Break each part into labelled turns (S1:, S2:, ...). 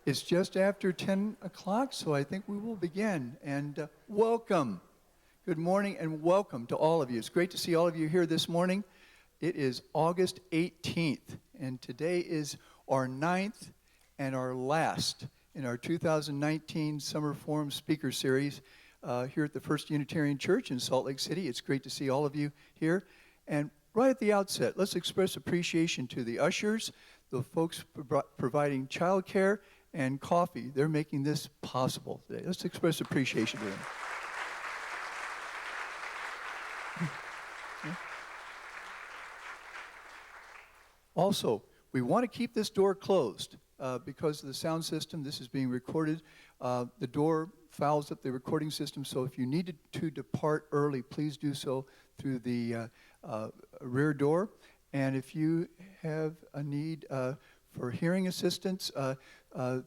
S1: It's just after 10 o'clock, so I think we will begin. And welcome. Good morning and welcome to all of you. It's great to see all of you here this morning. It is August 18th, and today is our 9th and our last in our 2019 Summer Forum Speaker Series here at the First Unitarian Church in Salt Lake City. It's great to see all of you here. And right at the outset, let's express appreciation to the ushers, the folks providing childcare and coffee. They're making this possible today. Let's express appreciation to them. Also, we want to keep this door closed because of the sound system. This is being recorded. The door fouls up the recording system, so if you needed to depart early, please do so through the rear door. And if you have a need for hearing assistance,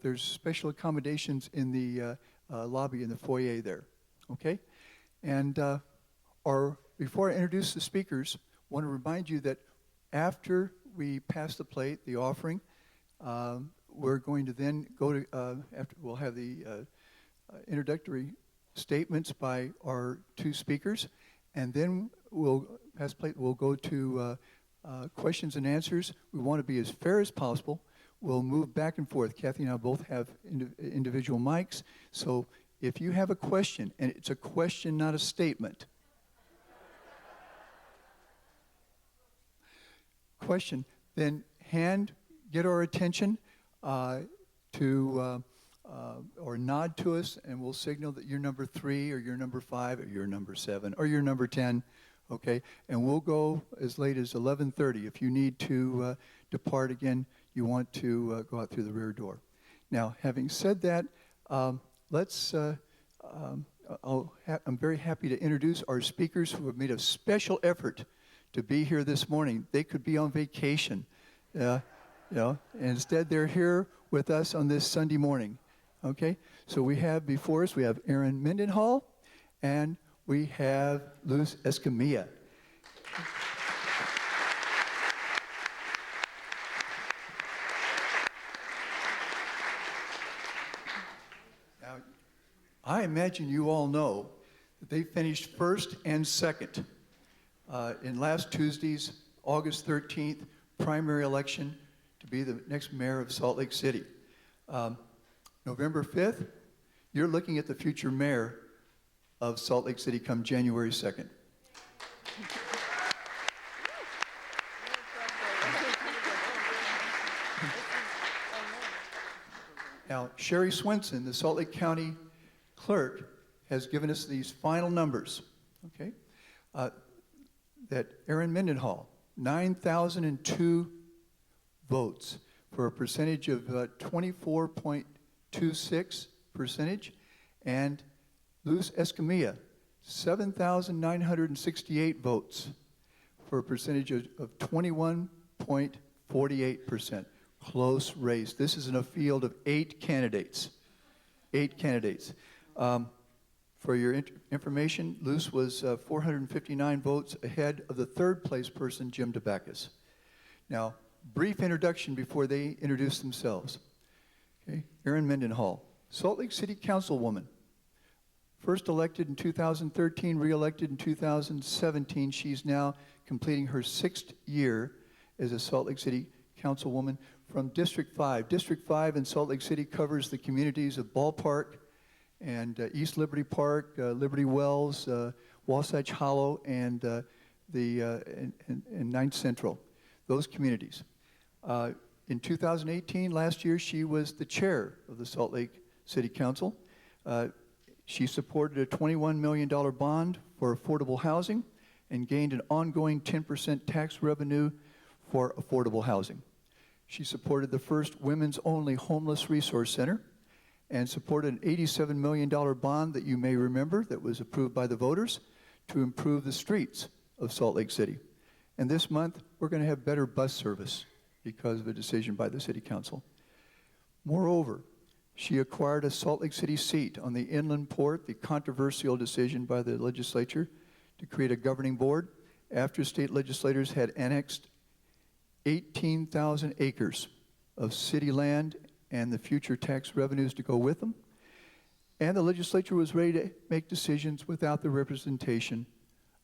S1: there's special accommodations in the lobby in the foyer there. Okay? And before I introduce the speakers, I want to remind you that after we pass the plate, the offering, we're going to then go to, after we'll have the introductory statements by our two speakers, and then we'll pass the plate, we'll go to questions and answers. We want to be as fair as possible. We'll move back and forth. Kathy and I both have individual mics, so if you have a question, and it's a question, not a statement, question, then get our attention or nod to us, and we'll signal that you're number 3 or you're number 5 or you're number 7 or you're number 10, okay? And we'll go as late as 11:30. If you need to depart again, you want to go out through the rear door. Now, having said that, I'm very happy to introduce our speakers who have made a special effort to be here this morning. They could be on vacation, and instead they're here with us on this Sunday morning. Okay, so we have before us, we have Erin Mendenhall, and we have Luz Escamilla. Now, I imagine you all know that they finished first and second in last Tuesday's August 13th primary election to be the next mayor of Salt Lake City. November 5th, you're looking at the future mayor of Salt Lake City come January 2nd. Now, Sherry Swenson, the Salt Lake County clerk, has given us these final numbers, okay? That Erin Mendenhall, 9,002 votes for a percentage of 24.26%, and Luz Escamilla, 7,968 votes for a percentage of 21.48%. Close race. This is in a field of 8 candidates. 8 candidates. For your information, Luz was 459 votes ahead of the third place person, Jim DeBackus. Now, brief introduction before they introduce themselves. Okay, Erin Mendenhall, Salt Lake City Councilwoman. First elected in 2013, re-elected in 2017. She's now completing her 6th year as a Salt Lake City Councilwoman from District 5. District 5 in Salt Lake City covers the communities of Ballpark and East Liberty Park, Liberty Wells, Wasatch Hollow, and Ninth Central, those communities. In 2018, last year, she was the chair of the Salt Lake City Council. She supported a $21 million bond for affordable housing and gained an ongoing 10% tax revenue for affordable housing. She supported the first women's-only homeless resource center and supported an $87 million bond that you may remember that was approved by the voters to improve the streets of Salt Lake City. And this month, we're going to have better bus service because of a decision by the City Council. Moreover, she acquired a Salt Lake City seat on the Inland Port, the controversial decision by the legislature to create a governing board after state legislators had annexed 18,000 acres of city land and the future tax revenues to go with them. And the legislature was ready to make decisions without the representation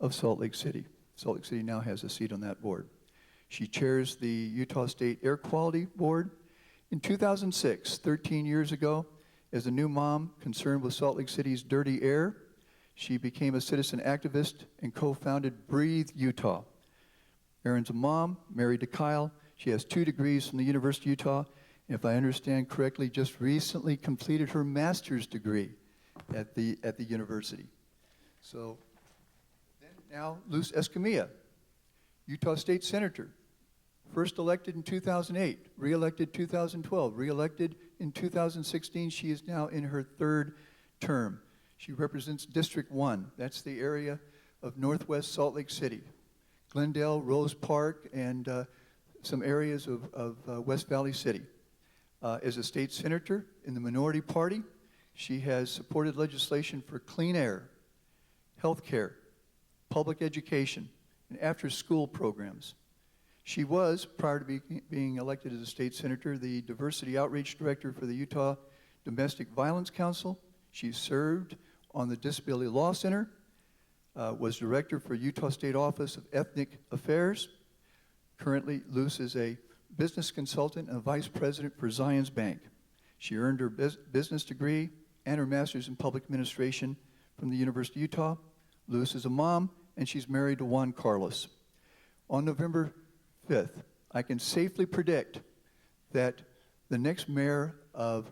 S1: of Salt Lake City. Salt Lake City now has a seat on that board. She chairs the Utah State Air Quality Board. In 2006, 13 years ago, as a new mom concerned with Salt Lake City's dirty air, she became a citizen activist and co-founded Breathe Utah. Erin's a mom, married to Kyle. She has 2 degrees from the University of Utah, and if I understand correctly, just recently completed her master's degree at the university. So then now Luz Escamilla, Utah State Senator, first elected in 2008, re-elected 2012, re-elected in 2016. She is now in her 3rd term. She represents District 1. That's the area of northwest Salt Lake City. Glendale, Rose Park, and some areas of West Valley City. As a state senator in the minority party, she has supported legislation for clean air, health care, public education, and after-school programs. She was, prior to being elected as a state senator, the diversity outreach director for the Utah Domestic Violence Council. She served on the Disability Law Center, was director for Utah State Office of Ethnic Affairs. Currently, Luz is a business consultant and vice president for Zions Bank. She earned her business degree and her master's in public administration from the University of Utah. Luz is a mom, and she's married to Juan Carlos. On November 5th, I can safely predict that the next mayor of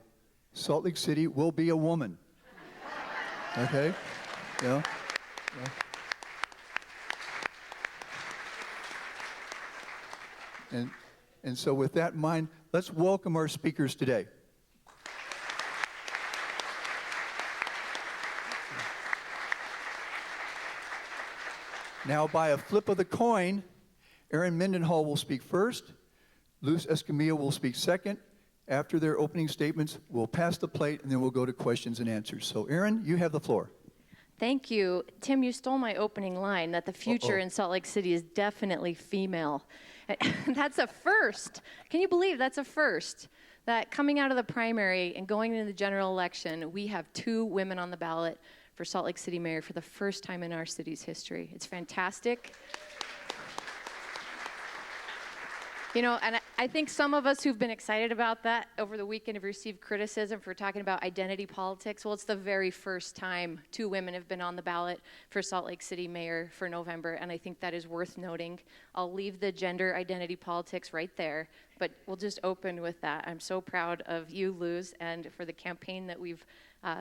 S1: Salt Lake City will be a woman. Okay? Yeah. And so with that in mind, let's welcome our speakers today. Now, by a flip of the coin, Erin Mendenhall will speak first. Luz Escamilla will speak second. After their opening statements, we'll pass the plate, and then we'll go to questions and answers. So, Erin, you have the floor.
S2: Thank you. Tim, you stole my opening line that the future in Salt Lake City is definitely female. That's a first. Can you believe that's a first? That coming out of the primary and going into the general election, we have 2 women on the ballot for Salt Lake City mayor for the first time in our city's history. It's fantastic. You know, and I think some of us who've been excited about that over the weekend have received criticism for talking about identity politics. Well, it's the very first time 2 women have been on the ballot for Salt Lake City mayor for November, and I think that is worth noting. I'll leave the gender identity politics right there, but we'll just open with that. I'm so proud of you, Luz, and for the campaign that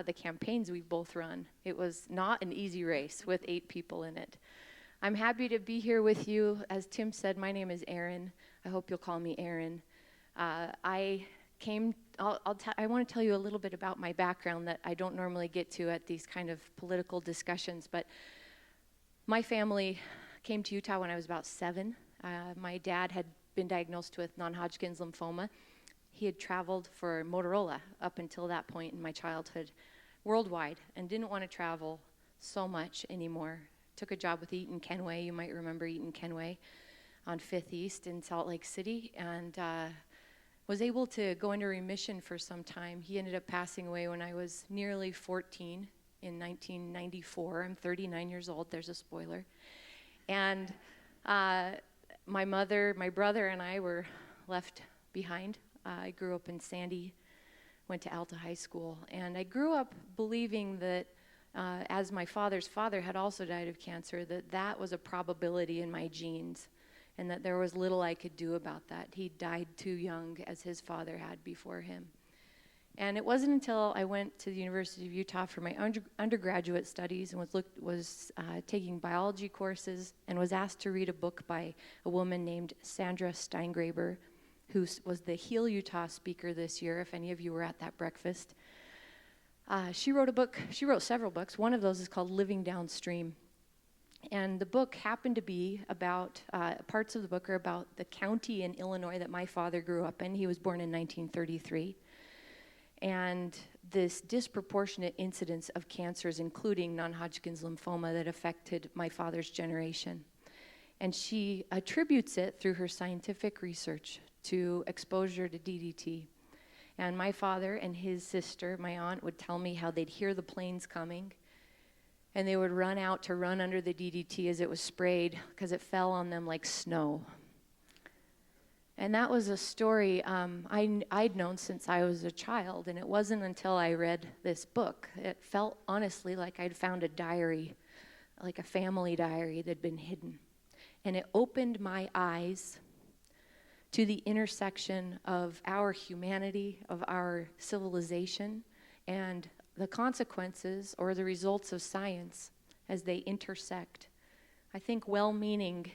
S2: the campaigns we've both run. It was not an easy race with 8 people in it. I'm happy to be here with you. As Tim said, my name is Erin. I hope you'll call me Erin. I want to tell you a little bit about my background that I don't normally get to at these kind of political discussions, but my family came to Utah when I was about 7. My dad had been diagnosed with non-Hodgkin's lymphoma. He had traveled for Motorola up until that point in my childhood worldwide and didn't want to travel so much anymore. Took a job with Eaton Kenway. You might remember Eaton Kenway on 5th East in Salt Lake City, and was able to go into remission for some time. He ended up passing away when I was nearly 14 in 1994. I'm 39 years old. There's a spoiler. And my mother, my brother, and I were left behind. I grew up in Sandy, went to Alta High School, and I grew up believing that as my father's father had also died of cancer, that was a probability in my genes, and that there was little I could do about that. He died too young, as his father had before him. And it wasn't until I went to the University of Utah for my undergraduate studies and was taking biology courses and was asked to read a book by a woman named Sandra Steingraber, who was the Heal Utah speaker this year, if any of you were at that breakfast. She wrote several books. One of those is called Living Downstream. And the book happened to be about, parts of the book are about the county in Illinois that my father grew up in. He was born in 1933. And this disproportionate incidence of cancers, including non-Hodgkin's lymphoma, that affected my father's generation. And she attributes it through her scientific research to exposure to DDT. And my father and his sister, my aunt, would tell me how they'd hear the planes coming, and they would run out to run under the DDT as it was sprayed because it fell on them like snow. And that was a story I'd known since I was a child, and it wasn't until I read this book. It felt honestly like I'd found a diary, like a family diary that had been hidden. And it opened my eyes to the intersection of our humanity, of our civilization, and the consequences or the results of science as they intersect. I think well-meaning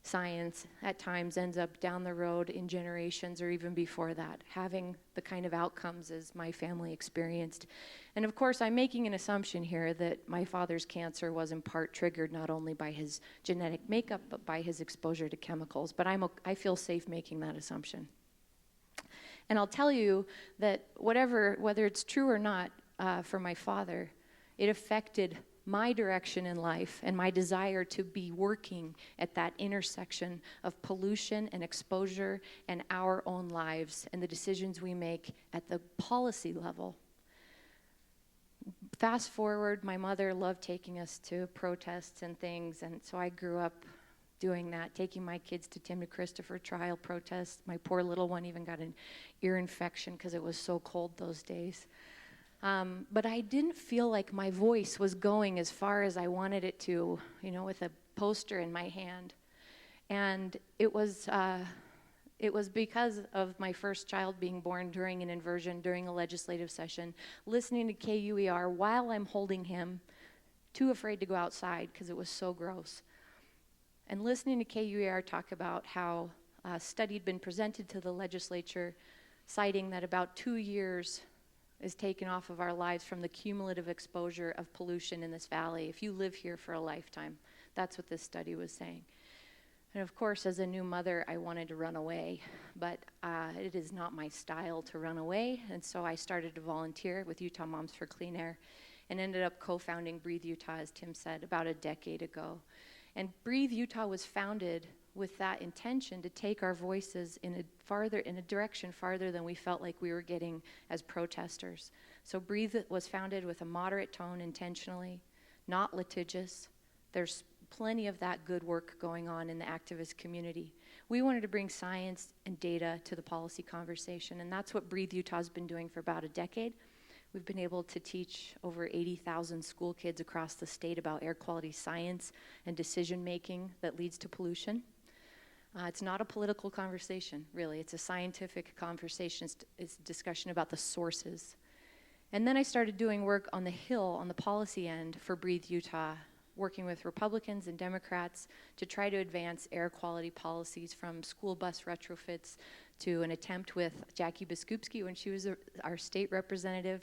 S2: science at times ends up down the road in generations or even before that, having the kind of outcomes as my family experienced. And of course, I'm making an assumption here that my father's cancer was in part triggered not only by his genetic makeup, but by his exposure to chemicals. But I feel safe making that assumption. And I'll tell you that whether it's true or not for my father, it affected my direction in life and my desire to be working at that intersection of pollution and exposure and our own lives and the decisions we make at the policy level. Fast forward, my mother loved taking us to protests and things, and so I grew up doing that, taking my kids to Tim and Christopher trial protests. My poor little one even got an ear infection because it was so cold those days. But I didn't feel like my voice was going as far as I wanted it to, with a poster in my hand. And it was because of my first child being born during an inversion, during a legislative session, listening to KUER while I'm holding him, too afraid to go outside because it was so gross. And listening to KUER talk about how a study had been presented to the legislature, citing that about 2 years is taken off of our lives from the cumulative exposure of pollution in this valley. If you live here for a lifetime, that's what this study was saying. And of course, as a new mother, I wanted to run away, but it is not my style to run away, and so I started to volunteer with Utah Moms for Clean Air and ended up co-founding Breathe Utah, as Tim said, about a decade ago. And Breathe Utah was founded with that intention to take our voices in a direction farther than we felt like we were getting as protesters. So Breathe was founded with a moderate tone intentionally, not litigious. There's plenty of that good work going on in the activist community. We wanted to bring science and data to the policy conversation, and that's what Breathe Utah's been doing for about a decade. We've been able to teach over 80,000 school kids across the state about air quality science and decision making that leads to pollution. It's not a political conversation, really. It's a scientific conversation. It's a discussion about the sources. And then I started doing work on the Hill, on the policy end for Breathe Utah, working with Republicans and Democrats to try to advance air quality policies, from school bus retrofits to an attempt with Jackie Biskupski when she was our state representative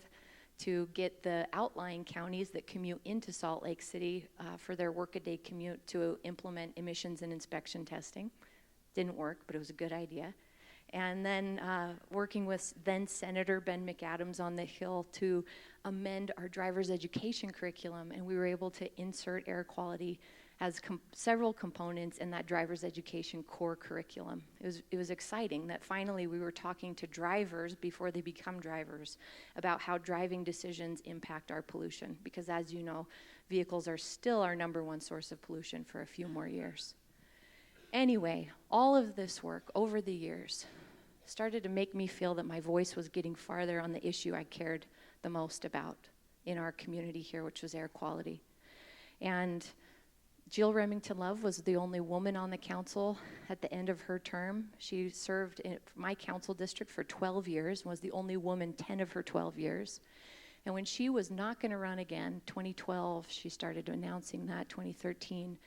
S2: to get the outlying counties that commute into Salt Lake City for their workaday commute to implement emissions and inspection testing. Didn't work, but it was a good idea. And then working with then Senator Ben McAdams on the Hill to amend our driver's education curriculum, and we were able to insert air quality as several components in that driver's education core curriculum. It was exciting that finally we were talking to drivers before they become drivers about how driving decisions impact our pollution, because as you know, vehicles are still our #1 source of pollution for a few more years. Anyway, all of this work over the years started to make me feel that my voice was getting farther on the issue I cared the most about in our community here, which was air quality. And Jill Remington Love was the only woman on the council at the end of her term. She served in my council district for 12 years and was the only woman 10 of her 12 years. And when she was not going to run again, 2012, she started announcing that, 2013,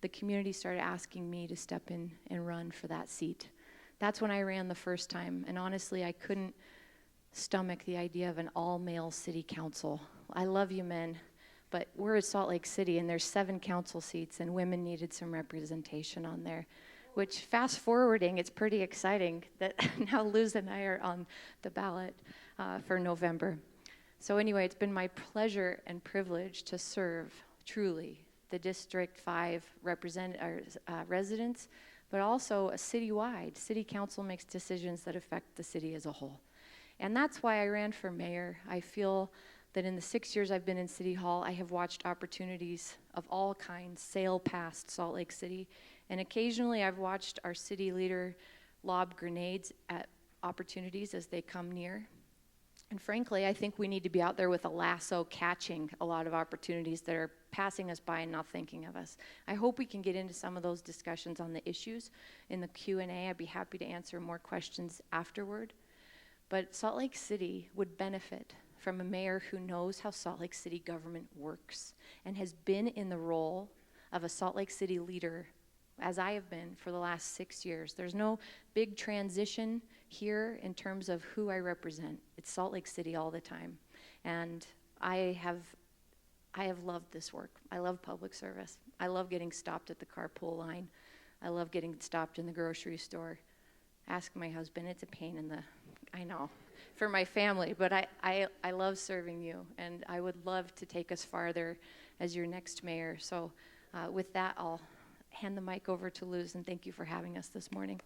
S2: the community started asking me to step in and run for that seat. That's when I ran the first time, and honestly, I couldn't stomach the idea of an all-male city council. I love you men, but we're at Salt Lake City, and there's 7 council seats, and women needed some representation on there, which, fast forwarding, it's pretty exciting that now Luz and I are on the ballot for November. So anyway, it's been my pleasure and privilege to serve, truly, the District 5 residents, but also a citywide. City council makes decisions that affect the city as a whole. And that's why I ran for mayor. I feel that in the 6 years I've been in City Hall, I have watched opportunities of all kinds sail past Salt Lake City. And occasionally I've watched our city leader lob grenades at opportunities as they come near. And frankly, I think we need to be out there with a lasso catching a lot of opportunities that are passing us by and not thinking of us. I hope we can get into some of those discussions on the issues in the Q&A. I'd be happy to answer more questions afterward. But Salt Lake City would benefit from a mayor who knows how Salt Lake City government works and has been in the role of a Salt Lake City leader, as I have been for the last 6 years. There's no big transition here in terms of who I represent. It's Salt Lake City all the time. And I have loved this work. I love public service. I love getting stopped at the carpool line. I love getting stopped in the grocery store. Ask my husband, it's a pain in the, I know, for my family, but I love serving you, and I would love to take us farther as your next mayor. So with that, I'll hand the mic over to Luz, and thank you for having us this morning.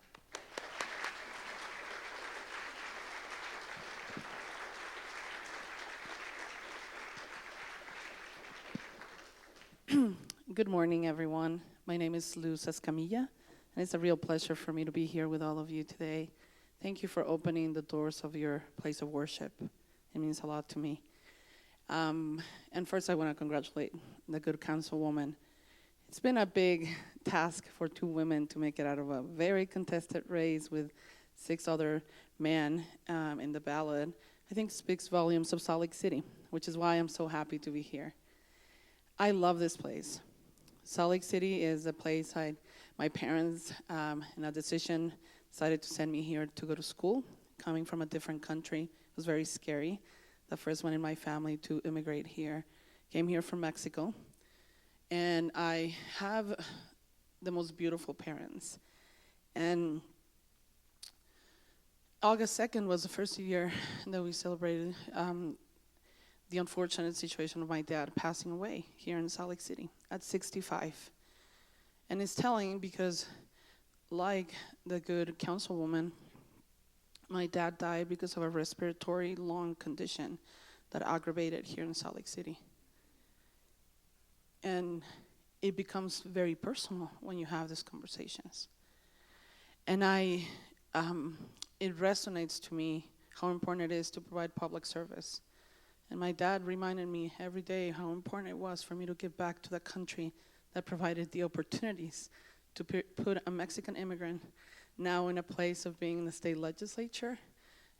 S3: Good morning, everyone. My name is Luz Escamilla, and it's a real pleasure for me to be here with all of you today. Thank you for opening the doors of your place of worship. It means a lot to me. And first, I want to congratulate the good councilwoman. It's been a big task for 2 women to make it out of a very contested race with 6 other men in the ballot. I think speaks volumes of Salt Lake City, which is why I'm so happy to be here. I love this place. Salt Lake City is a place my parents, in a decision, decided to send me here to go to school. Coming from a different country, it was very scary. The first one in my family to immigrate here. Came here from Mexico. And I have the most beautiful parents. And August 2nd was the first year that we celebrated the unfortunate situation of my dad passing away here in Salt Lake City at 65. And it's telling because, like the good councilwoman, my dad died because of a respiratory lung condition that aggravated here in Salt Lake City. And it becomes very personal when you have these conversations. And it resonates to me how important it is to provide public service. And my dad reminded me every day how important it was for me to give back to the country that provided the opportunities to put a Mexican immigrant now in a place of being in the state legislature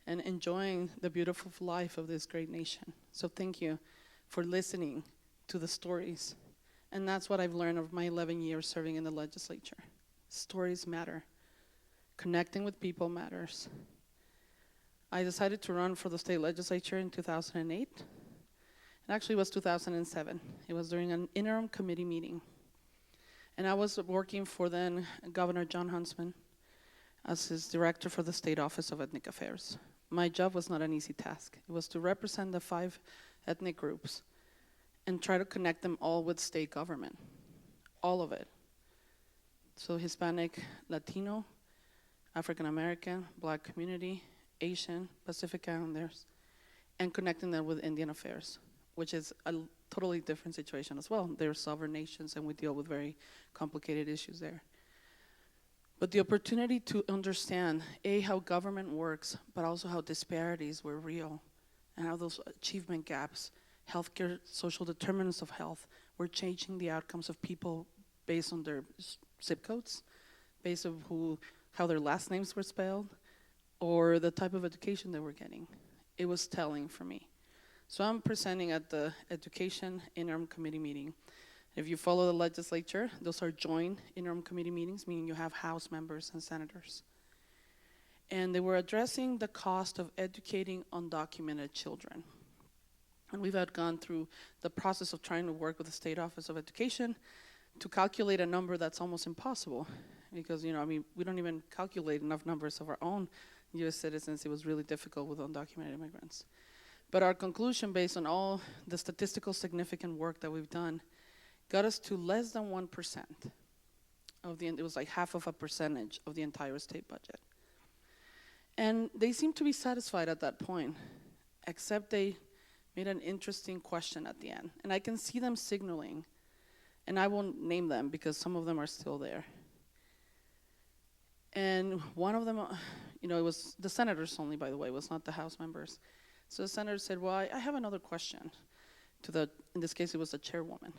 S3: and enjoying the beautiful life of this great nation. So thank you for listening to the stories. And that's what I've learned of my 11 years serving in the legislature. Stories matter. Connecting with people matters. I decided to run for the state legislature in 2008. It actually was 2007. It was during an interim committee meeting. And I was working for then Governor John Huntsman as his director for the State Office of Ethnic Affairs. My job was not an easy task. It was to represent the 5 ethnic groups and try to connect them all with state government, all of it. So Hispanic, Latino, African American, Black community, Asian, Pacific Islanders, and connecting them with Indian affairs, which is a totally different situation as well. They're sovereign nations and we deal with very complicated issues there. But the opportunity to understand, A, how government works, but also how disparities were real, and how those achievement gaps, healthcare, social determinants of health, were changing the outcomes of people based on their zip codes, based on how their last names were spelled, or the type of education they were getting. It was telling for me. So I'm presenting at the Education Interim Committee meeting. If you follow the legislature, those are joint interim committee meetings, meaning you have House members and senators. And they were addressing the cost of educating undocumented children. And we've gone through the process of trying to work with the State Office of Education to calculate a number that's almost impossible. Because, we don't even calculate enough numbers of our own U.S. citizens. It was really difficult with undocumented immigrants. But our conclusion, based on all the statistical significant work that we've done, got us to less than 1% of it was like half of a percentage of the entire state budget. And they seemed to be satisfied at that point, except they made an interesting question at the end. And I can see them signaling, and I won't name them because some of them are still there. And one of them, it was the senators only, by the way, it was not the House members. So the senator said, well, I have another question to in this case, it was the chairwoman.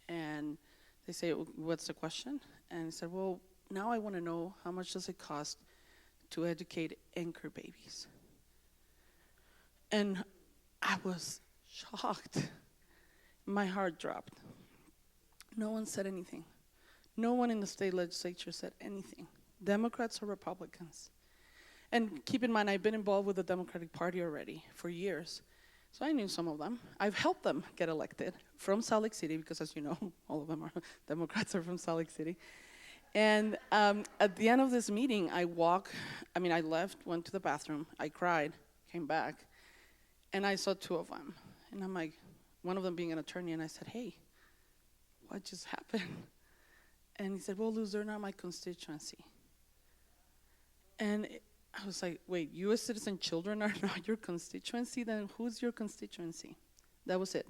S3: And they say, what's the question? And he said, well, now I want to know how much does it cost to educate anchor babies? And I was shocked. My heart dropped. No one said anything. No one in the state legislature said anything. Democrats or Republicans. And keep in mind, I've been involved with the Democratic Party already for years. So I knew some of them. I've helped them get elected from Salt Lake City, because as you know, all of them are Democrats are from Salt Lake City. And at the end of this meeting, I left, went to the bathroom, I cried, came back, and I saw two of them. And I'm like, one of them being an attorney, and I said, hey, what just happened? And he said, well, Luz, they're not my constituency. And I was like, wait, U.S. citizen children are not your constituency? Then who's your constituency? That was it.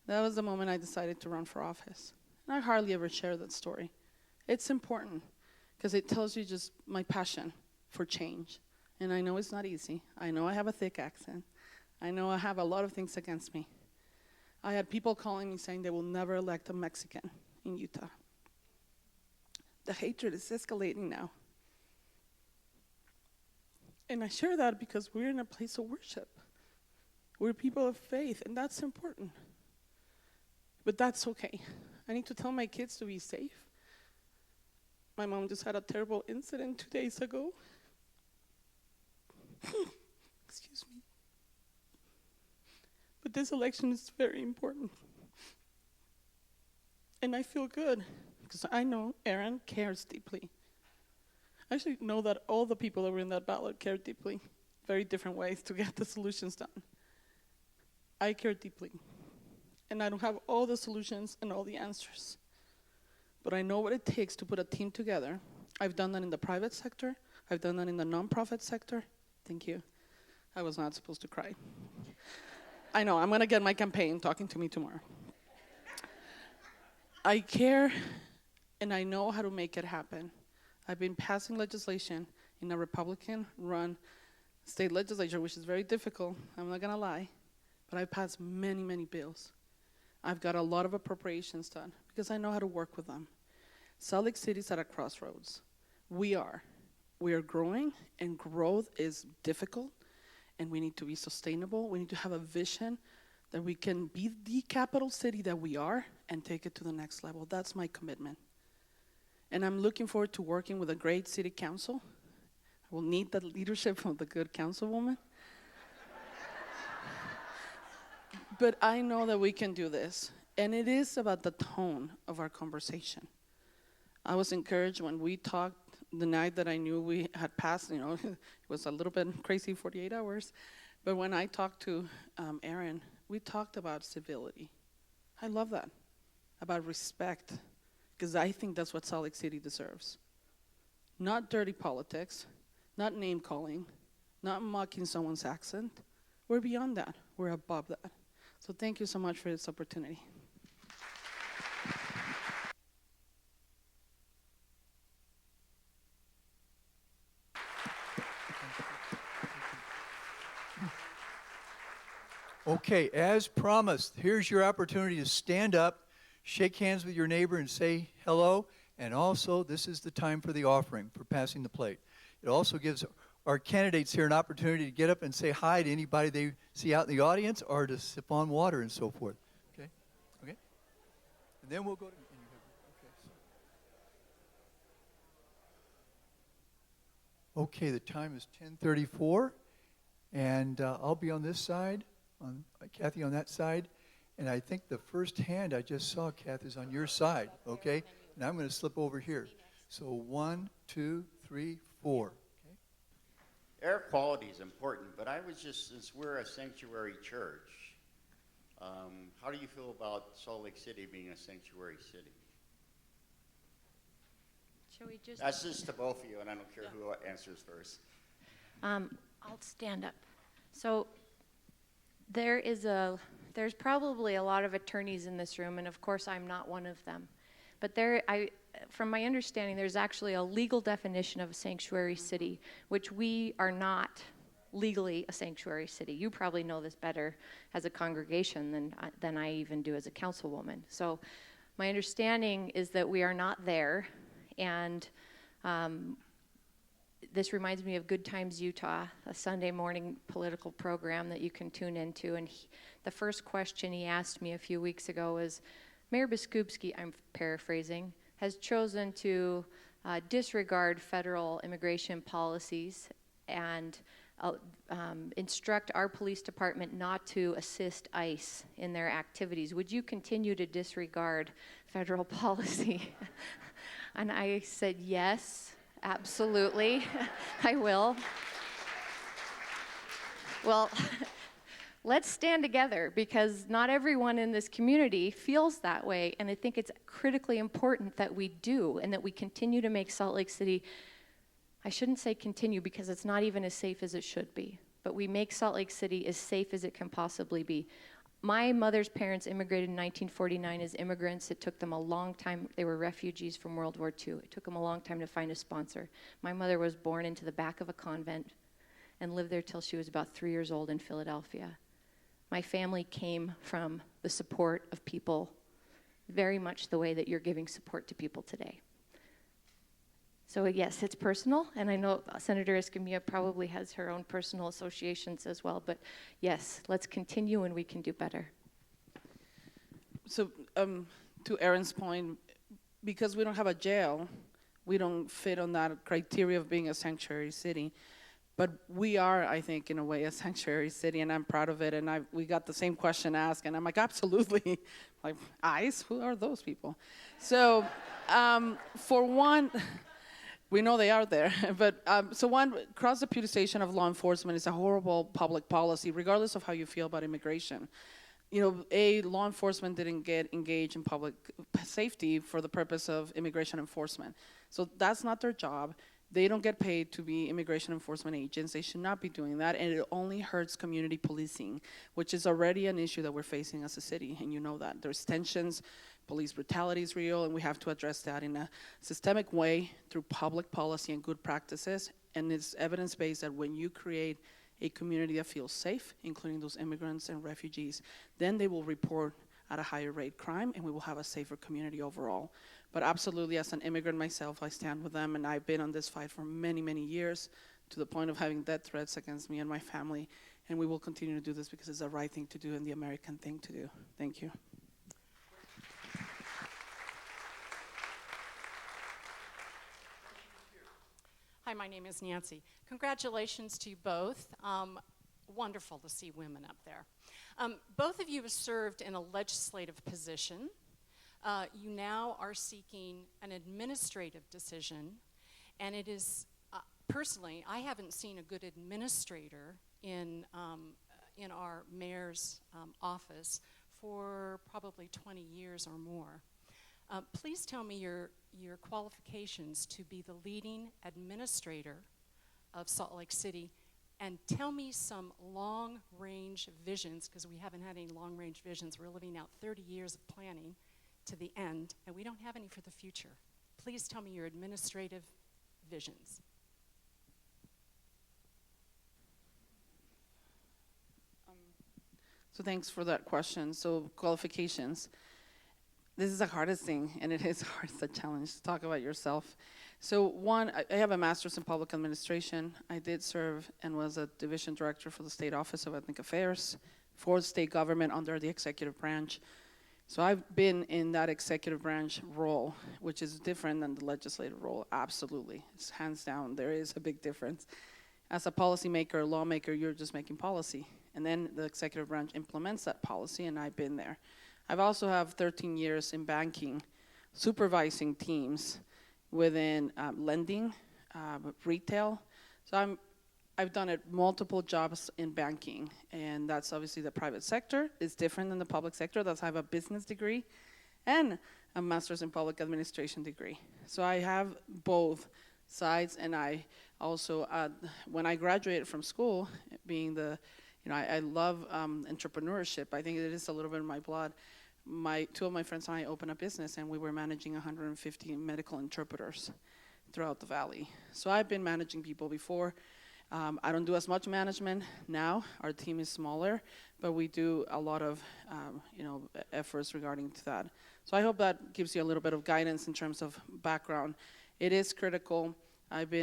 S3: That was the moment I decided to run for office. And I hardly ever share that story. It's important because it tells you just my passion for change. And I know it's not easy. I know I have a thick accent. I know I have a lot of things against me. I had people calling me saying they will never elect a Mexican in Utah. The hatred is escalating now. And I share that because we're in a place of worship. We're people of faith, and that's important. But that's okay. I need to tell my kids to be safe. My mom just had a terrible incident 2 days ago. Excuse me. But this election is very important. And I feel good because I know Erin cares deeply. I actually know that all the people that were in that ballot care deeply, very different ways to get the solutions done. I care deeply. And I don't have all the solutions and all the answers. But I know what it takes to put a team together. I've done that in the private sector. I've done that in the nonprofit sector. Thank you. I was not supposed to cry. I know, I'm going to get my campaign talking to me tomorrow. I care, and I know how to make it happen. I've been passing legislation in a Republican-run state legislature, which is very difficult, I'm not going to lie, but I've passed many, many bills. I've got a lot of appropriations done because I know how to work with them. Salt Lake City is at a crossroads. We are growing, and growth is difficult, and we need to be sustainable. We need to have a vision that we can be the capital city that we are and take it to the next level. That's my commitment. And I'm looking forward to working with a great city council. I will need the leadership of the good councilwoman. But I know that we can do this. And it is about the tone of our conversation. I was encouraged when we talked the night that I knew we had passed, it was a little bit crazy 48 hours. But when I talked to Erin, we talked about civility. I love that, about respect. Because I think that's what Salt Lake City deserves. Not dirty politics, not name calling, not mocking someone's accent. We're beyond that. We're above that. So thank you so much for this opportunity.
S1: Okay, as promised, here's your opportunity to stand up, shake hands with your neighbor and say hello, and also this is the time for the offering, for passing the plate. It also gives our candidates here an opportunity to get up and say hi to anybody they see out in the audience or to sip on water and so forth. Okay? Okay? And then we'll go to... Okay, the time is 10:34, and I'll be on this side, Kathy on that side. And I think the first hand I just saw, Kath, is on your side, okay? And I'm going to slip over here. So 1, 2, 3, 4. Okay?
S4: Air quality is important, but since we're a sanctuary church, how do you feel about Salt Lake City being a sanctuary city?
S2: Shall we just...
S4: That's just to both of you, and I don't care who answers first.
S2: I'll stand up. So there's probably a lot of attorneys in this room, and of course I'm not one of them. But from my understanding, there's actually a legal definition of a sanctuary city, which we are not legally a sanctuary city. You probably know this better as a congregation than I even do as a councilwoman. So my understanding is that we are not there, and this reminds me of Good Times Utah, a Sunday morning political program that you can tune into. And the first question he asked me a few weeks ago was, Mayor Biskupski, I'm paraphrasing, has chosen to disregard federal immigration policies and instruct our police department not to assist ICE in their activities. Would you continue to disregard federal policy? And I said, yes, absolutely, I will. Well, let's stand together, because not everyone in this community feels that way, and I think it's critically important that we do, and that we continue to make Salt Lake City, I shouldn't say continue because it's not even as safe as it should be, but we make Salt Lake City as safe as it can possibly be. My mother's parents immigrated in 1949 as immigrants. It took them a long time. They were refugees from World War II. It took them a long time to find a sponsor. My mother was born into the back of a convent and lived there till she was about 3 years old in Philadelphia. My family came from the support of people very much the way that you're giving support to people today. So yes, it's personal, and I know Senator Escamilla probably has her own personal associations as well, but yes, let's continue and we can do better.
S3: So to Erin's point, because we don't have a jail, we don't fit on that criteria of being a sanctuary city. But we are, I think, in a way, a sanctuary city, and I'm proud of it. And we got the same question asked, and I'm like, absolutely. Like, ICE? Who are those people? So for one, we know they are there. But so one, cross-deputization of law enforcement is a horrible public policy, regardless of how you feel about immigration. You know, law enforcement didn't get engaged in public safety for the purpose of immigration enforcement. So that's not their job. They don't get paid to be immigration enforcement agents. They should not be doing that, and it only hurts community policing, which is already an issue that we're facing as a city, and you know that. There's tensions, police brutality is real, and we have to address that in a systemic way through public policy and good practices, and it's evidence-based that when you create a community that feels safe, including those immigrants and refugees, then they will report at a higher rate crime, and we will have a safer community overall. But absolutely, as an immigrant myself, I stand with them, and I've been on this fight for many, many years, to the point of having death threats against me and my family, and we will continue to do this because it's the right thing to do and the American thing to do. Thank you.
S5: Hi, my name is Nancy. Congratulations to you both. Wonderful to see women up there. Both of you have served in a legislative position. You now are seeking an administrative decision, and it is, personally, I haven't seen a good administrator in our mayor's office for probably 20 years or more. Please tell me your qualifications to be the leading administrator of Salt Lake City, and tell me some long-range visions, because we haven't had any long-range visions. We're living out 30 years of planning to the end, and we don't have any for the future. Please tell me your administrative visions.
S3: So thanks for that question. So qualifications. This is the hardest thing, and it is hard, it's a challenge to talk about yourself. So one, I have a master's in public administration. I did serve and was a division director for the State Office of Ethnic Affairs for the state government under the executive branch. So I've been in that executive branch role, which is different than the legislative role, absolutely. It's hands down, there is a big difference. As a policymaker, lawmaker, you're just making policy. And then the executive branch implements that policy, and I've been there. I've also have 13 years in banking, supervising teams within lending, retail. So I've done it multiple jobs in banking, and that's obviously the private sector. It's different than the public sector. That's I have a business degree and a master's in public administration degree. So I have both sides, and I Also, when I graduated from school, being I love entrepreneurship. I think it is a little bit in my blood. Two of my friends and I opened a business, and we were managing 150 medical interpreters throughout the valley. So I've been managing people before. I don't do as much management now. Our team is smaller, but we do a lot of efforts regarding to that. So I hope that gives you a little bit of guidance in terms of background. It is critical. I've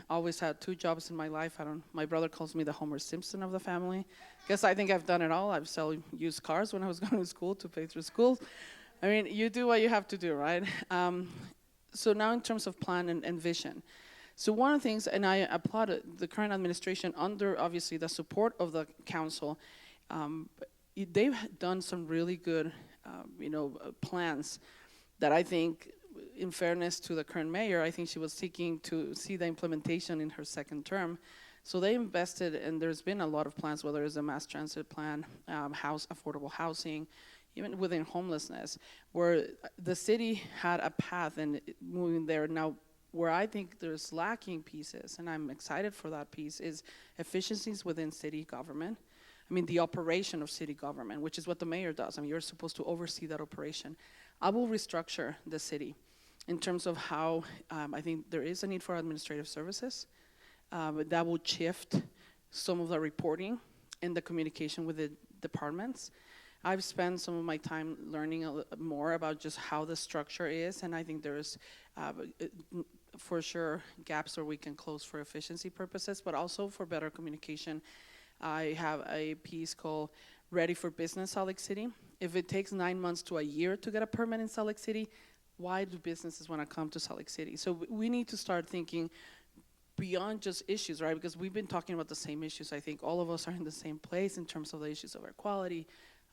S3: always had 2 jobs in my life. My brother calls me the Homer Simpson of the family. Guess I think I've done it all. I've sold used cars when I was going to school to pay through school. I mean, you do what you have to do, right? So now in terms of plan and vision. So one of the things, and I applaud the current administration under obviously the support of the council, they've done some really good, plans that I think, in fairness to the current mayor, I think she was seeking to see the implementation in her second term. So they invested, and there's been a lot of plans, whether it's a mass transit plan, affordable housing, even within homelessness, where the city had a path and moving there. Now, where I think there's lacking pieces, and I'm excited for that piece, is efficiencies within city government. I mean, the operation of city government, which is what the mayor does. I mean, you're supposed to oversee that operation. I will restructure the city in terms of how I think there is a need for administrative services. That will shift some of the reporting and the communication with the departments. I've spent some of my time learning more about just how the structure is, and I think there's for sure gaps where we can close for efficiency purposes, but also for better communication. I have a piece called Ready for Business Salt Lake City. If it takes 9 months to a year to get a permit in Salt Lake City, why do businesses want to come to Salt Lake City? So we need to start thinking beyond just issues, right? Because we've been talking about the same issues. I think all of us are in the same place in terms of the issues of air quality,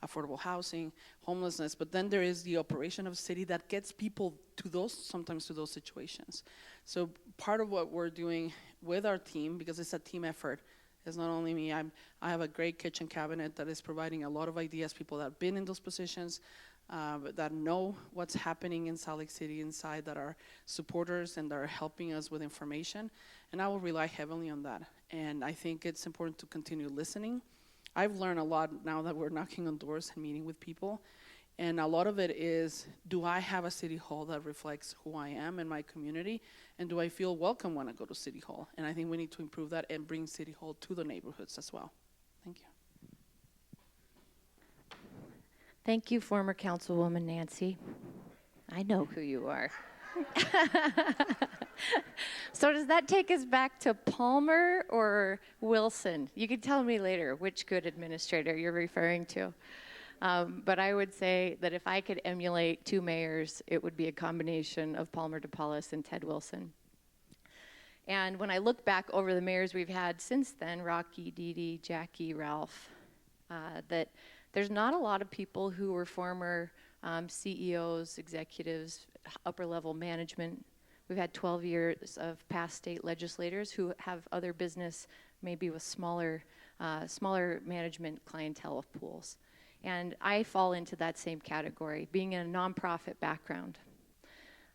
S3: affordable housing, homelessness, but then there is the operation of city that gets people to sometimes to those situations. So part of what we're doing with our team, because it's a team effort, it's not only me. I have a great kitchen cabinet that is providing a lot of ideas, people that have been in those positions, that know what's happening in Salt Lake City inside, that are supporters and that are helping us with information, and I will rely heavily on that. And I think it's important to continue listening. I've learned a lot now that we're knocking on doors and meeting with people, and a lot of it is, do I have a city hall that reflects who I am in my community, and do I feel welcome when I go to City Hall? And I think we need to improve that and bring City Hall to the neighborhoods as well. Thank you.
S2: Thank you, former Councilwoman Nancy. I know who you are. So does that take us back to Palmer or Wilson? You can tell me later which good administrator you're referring to. But I would say that if I could emulate 2 mayors, it would be a combination of Palmer DePaulis and Ted Wilson. And when I look back over the mayors we've had since then, Rocky, Dee Dee, Jackie, Ralph, that there's not a lot of people who were former CEOs, executives, upper-level management. We've had 12 years of past state legislators who have other business, maybe with smaller management clientele of pools. And I fall into that same category, being in a nonprofit background.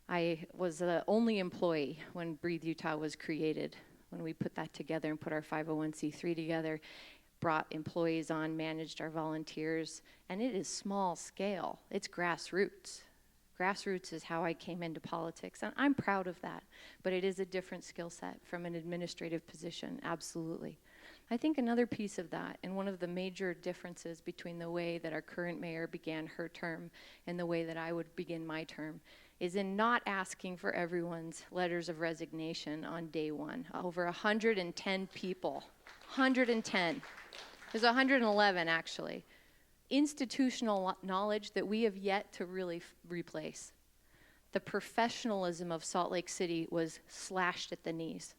S2: I was the only employee when Breathe Utah was created, when we put that together and put our 501c3 together, brought employees on, managed our volunteers, and it is small scale. It's grassroots. Grassroots is how I came into politics, and I'm proud of that, but it is a different skill set from an administrative position, absolutely. I think another piece of that, and one of the major differences between the way that our current mayor began her term and the way that I would begin my term, is in not asking for everyone's letters of resignation on day one. Over 110 people, 110. There's 111 actually. Institutional knowledge that we have yet to really replace. The professionalism of Salt Lake City was slashed at the knees.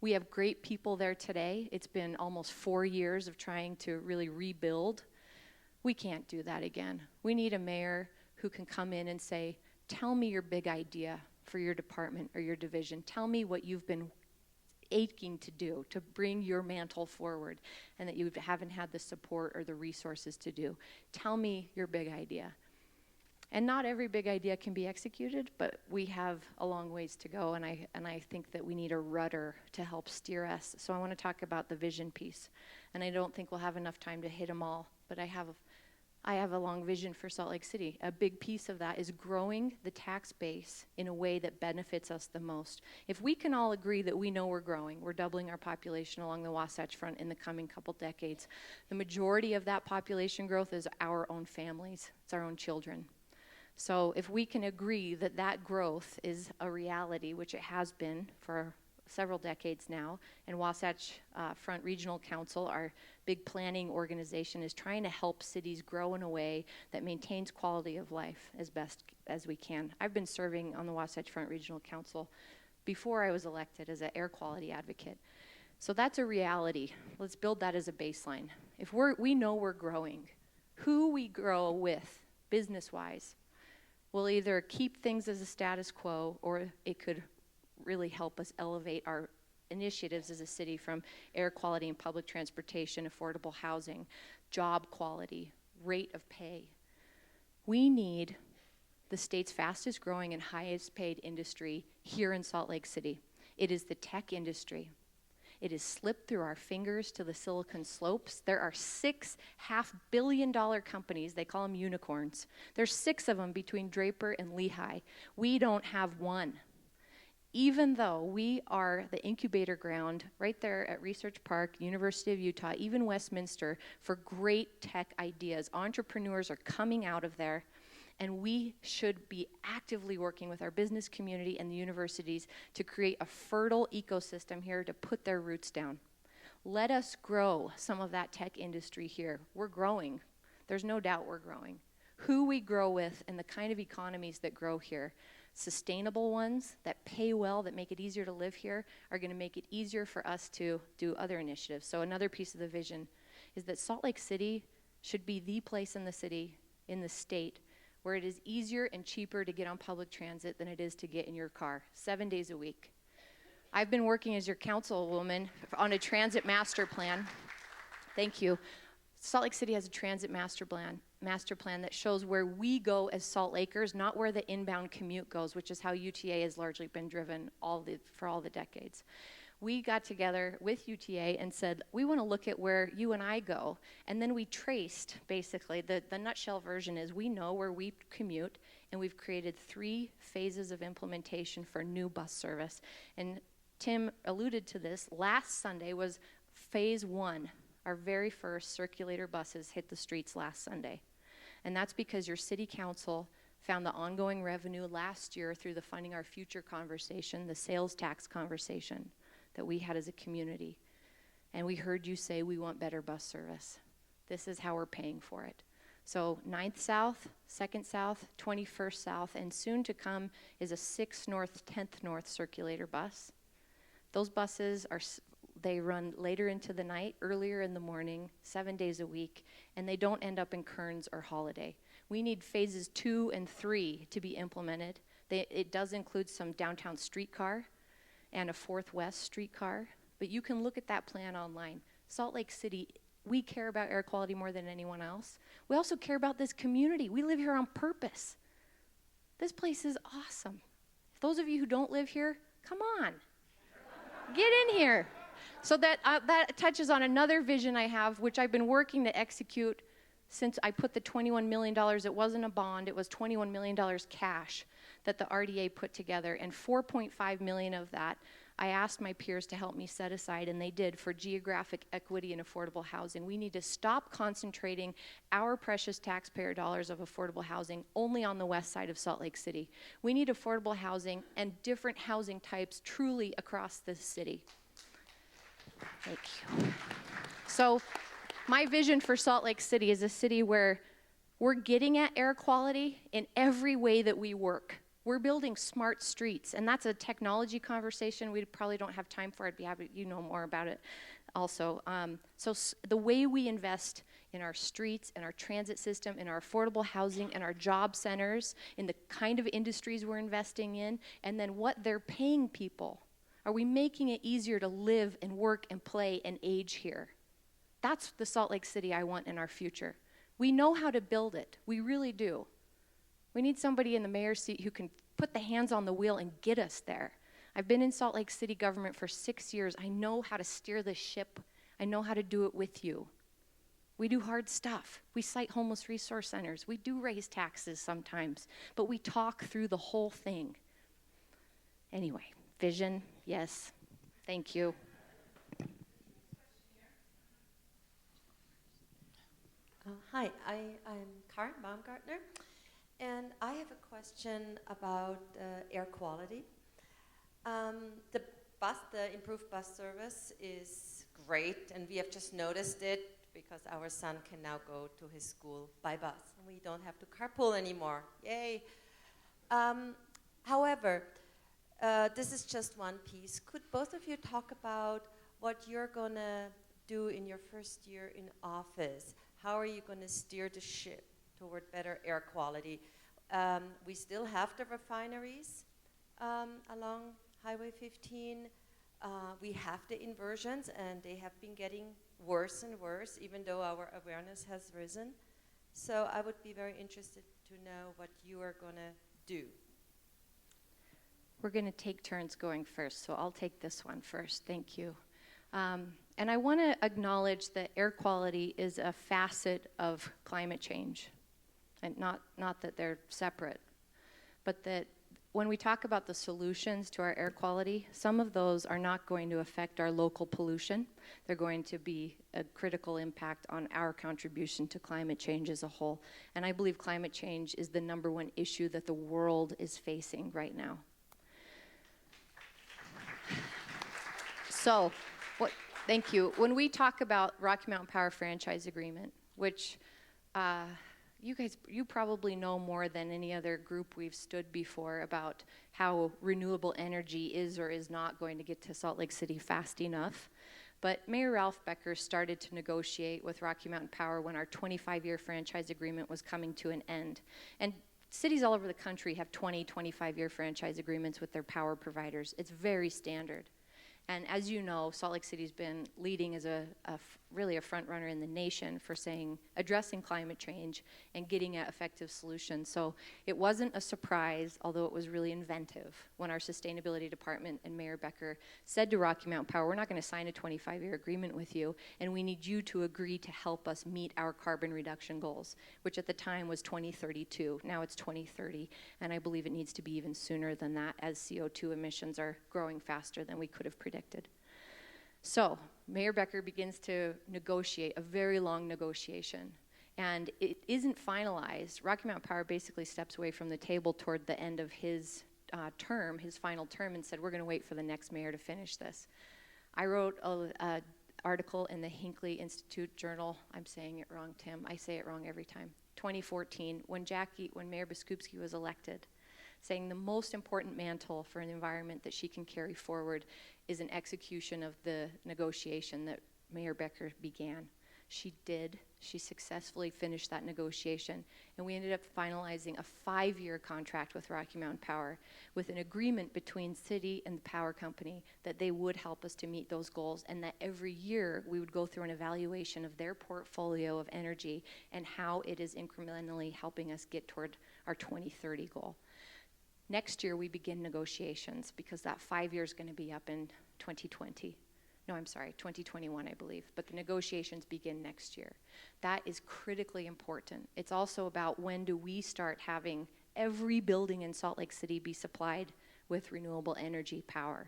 S2: We have great people there today. It's been almost 4 years of trying to really rebuild. We can't do that again. We need a mayor who can come in and say, tell me your big idea for your department or your division. Tell me what you've been aching to do to bring your mantle forward and that you haven't had the support or the resources to do. Tell me your big idea. And not every big idea can be executed, but we have a long ways to go, and I think that we need a rudder to help steer us. So I want to talk about the vision piece, and I don't think we'll have enough time to hit them all, but I have a long vision for Salt Lake City. A big piece of that is growing the tax base in a way that benefits us the most. If we can all agree that we know we're growing, we're doubling our population along the Wasatch Front in the coming couple decades, the majority of that population growth is our own families, it's our own children. So if we can agree that that growth is a reality, which it has been for several decades now, and Wasatch Front Regional Council, our big planning organization, is trying to help cities grow in a way that maintains quality of life as best as we can. I've been serving on the Wasatch Front Regional Council before I was elected as an air quality advocate. So that's a reality. Let's build that as a baseline. If we know we're growing, who we grow with, business-wise, will either keep things as a status quo, or it could really help us elevate our initiatives as a city from air quality and public transportation, affordable housing, job quality, rate of pay. We need the state's fastest growing and highest paid industry here in Salt Lake City. It is the tech industry. It has slipped through our fingers to the Silicon Slopes. There are 6 half-billion-dollar companies, they call them unicorns. There's 6 of them between Draper and Lehigh. We don't have one. Even though we are the incubator ground right there at Research Park, University of Utah, even Westminster, for great tech ideas. Entrepreneurs are coming out of there, and we should be actively working with our business community and the universities to create a fertile ecosystem here to put their roots down. Let us grow some of that tech industry here. We're growing. There's no doubt we're growing. Who we grow with and the kind of economies that grow here, sustainable ones that pay well, that make it easier to live here, are going to make it easier for us to do other initiatives. So another piece of the vision is that Salt Lake City should be the place in the city, in the state, where it is easier and cheaper to get on public transit than it is to get in your car, 7 days a week. I've been working as your councilwoman on a transit master plan. Thank you. Salt Lake City has a transit master plan that shows where we go as Salt Lakers, not where the inbound commute goes, which is how UTA has largely been driven for all the decades. We got together with UTA and said, we want to look at where you and I go. And then we traced, basically, the nutshell version is we know where we commute, and we've created 3 phases of implementation for new bus service. And Tim alluded to this. Last Sunday was phase 1. Our very first circulator buses hit the streets last Sunday. And that's because your city council found the ongoing revenue last year through the Funding Our Future conversation, the sales tax conversation that we had as a community. And we heard you say we want better bus service. This is how we're paying for it. So 9th South, 2nd South, 21st South, and soon to come is a 6th North, 10th North circulator bus. Those buses they run later into the night, earlier in the morning, 7 days a week, and they don't end up in Kearns or Holiday. We need phases 2 and 3 to be implemented. It does include some downtown streetcar and a 4th West streetcar, but you can look at that plan online. Salt Lake City, we care about air quality more than anyone else. We also care about this community. We live here on purpose. This place is awesome. Those of you who don't live here, come on. Get in here. So that touches on another vision I have, which I've been working to execute since I put the $21 million. It wasn't a bond, it was $21 million cash that the RDA put together, and $4.5 million of that I asked my peers to help me set aside, and they did, for geographic equity and affordable housing. We need to stop concentrating our precious taxpayer dollars of affordable housing only on the west side of Salt Lake City. We need affordable housing and different housing types truly across the city. Thank you. So my vision for Salt Lake City is a city where we're getting at air quality in every way that we work. We're building smart streets, and that's a technology conversation we probably don't have time for. I'd be happy, you know more about it also. The way we invest in our streets, in our transit system, in our affordable housing, in our job centers, in the kind of industries we're investing in, and then what they're paying people. Are we making it easier to live and work and play and age here? That's the Salt Lake City I want in our future. We know how to build it. We really do. We need somebody in the mayor's seat who can put the hands on the wheel and get us there. I've been in Salt Lake City government for 6 years. I know how to steer the ship. I know how to do it with you. We do hard stuff. We cite homeless resource centers. We do raise taxes sometimes, but we talk through the whole thing. Anyway, vision, yes. Thank you.
S6: Hi, I'm Karen Baumgartner, and I have a question about air quality. The improved bus service is great, and we have just noticed it because our son can now go to his school by bus, and we don't have to carpool anymore. Yay! However, this is just one piece. Could both of you talk about what you're going to do in your first year in office? How are you going to steer the ship toward better air quality? We still have the refineries along Highway 15. We have the inversions, and they have been getting worse and worse, even though our awareness has risen. So I would be very interested to know what you are going to do.
S2: We're going to take turns going first, so I'll take this one first. Thank you. And I want to acknowledge that air quality is a facet of climate change, and not that they're separate, but that when we talk about the solutions to our air quality, some of those are not going to affect our local pollution. They're going to be a critical impact on our contribution to climate change as a whole. And I believe climate change is the #1 issue that the world is facing right now. So, thank you. When we talk about Rocky Mountain Power franchise agreement, which you probably know more than any other group we've stood before about how renewable energy is or is not going to get to Salt Lake City fast enough. But Mayor Ralph Becker started to negotiate with Rocky Mountain Power when our 25-year franchise agreement was coming to an end. And cities all over the country have 20, 25-year franchise agreements with their power providers. It's very standard. And as you know, Salt Lake City's been leading as really a front runner in the nation for addressing climate change and getting at effective solutions. So it wasn't a surprise, although it was really inventive, when our sustainability department and Mayor Becker said to Rocky Mountain Power, we're not going to sign a 25-year agreement with you, and we need you to agree to help us meet our carbon reduction goals, which at the time was 2032. Now it's 2030, and I believe it needs to be even sooner than that, as CO2 emissions are growing faster than we could have predicted. So Mayor Becker begins to negotiate, a very long negotiation, and it isn't finalized. Rocky Mountain Power basically steps away from the table toward the end of his term, his final term, and said, we're going to wait for the next mayor to finish this. I wrote an article in the Hinckley Institute Journal. I'm saying it wrong, Tim. I say it wrong every time. 2014, when Mayor Biskupski was elected, saying the most important mantle for an environment that she can carry forward is an execution of the negotiation that Mayor Becker began. She did. She successfully finished that negotiation, and we ended up finalizing a 5-year contract with Rocky Mountain Power with an agreement between city and the power company that they would help us to meet those goals, and that every year we would go through an evaluation of their portfolio of energy and how it is incrementally helping us get toward our 2030 goal. Next year, we begin negotiations because that 5 years is going to be up in 2020. No, I'm sorry, 2021, I believe. But the negotiations begin next year. That is critically important. It's also about when do we start having every building in Salt Lake City be supplied with renewable energy power.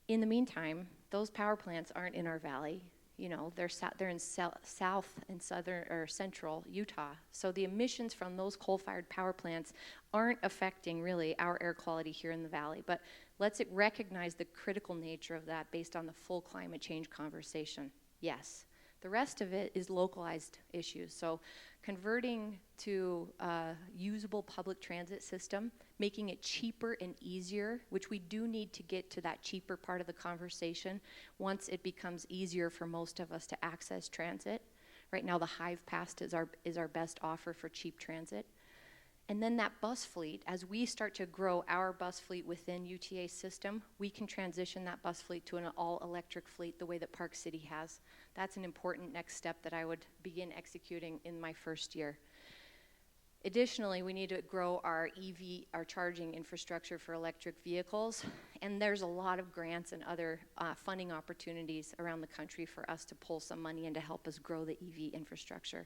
S2: In the meantime, those power plants aren't in our valley. You know, they're in south and southern or central Utah. So the emissions from those coal-fired power plants aren't affecting really our air quality here in the valley. But let's recognize the critical nature of that based on the full climate change conversation. Yes. The rest of it is localized issues. So converting to a usable public transit system, making it cheaper and easier, which we do need to get to that cheaper part of the conversation once it becomes easier for most of us to access transit. Right now the Hive Pass is our best offer for cheap transit. And then that bus fleet, as we start to grow our bus fleet within UTA's system, we can transition that bus fleet to an all-electric fleet the way that Park City has. That's an important next step that I would begin executing in my first year. Additionally, we need to grow our EV, our charging infrastructure for electric vehicles, and there's a lot of grants and other funding opportunities around the country for us to pull some money in to help us grow the EV infrastructure.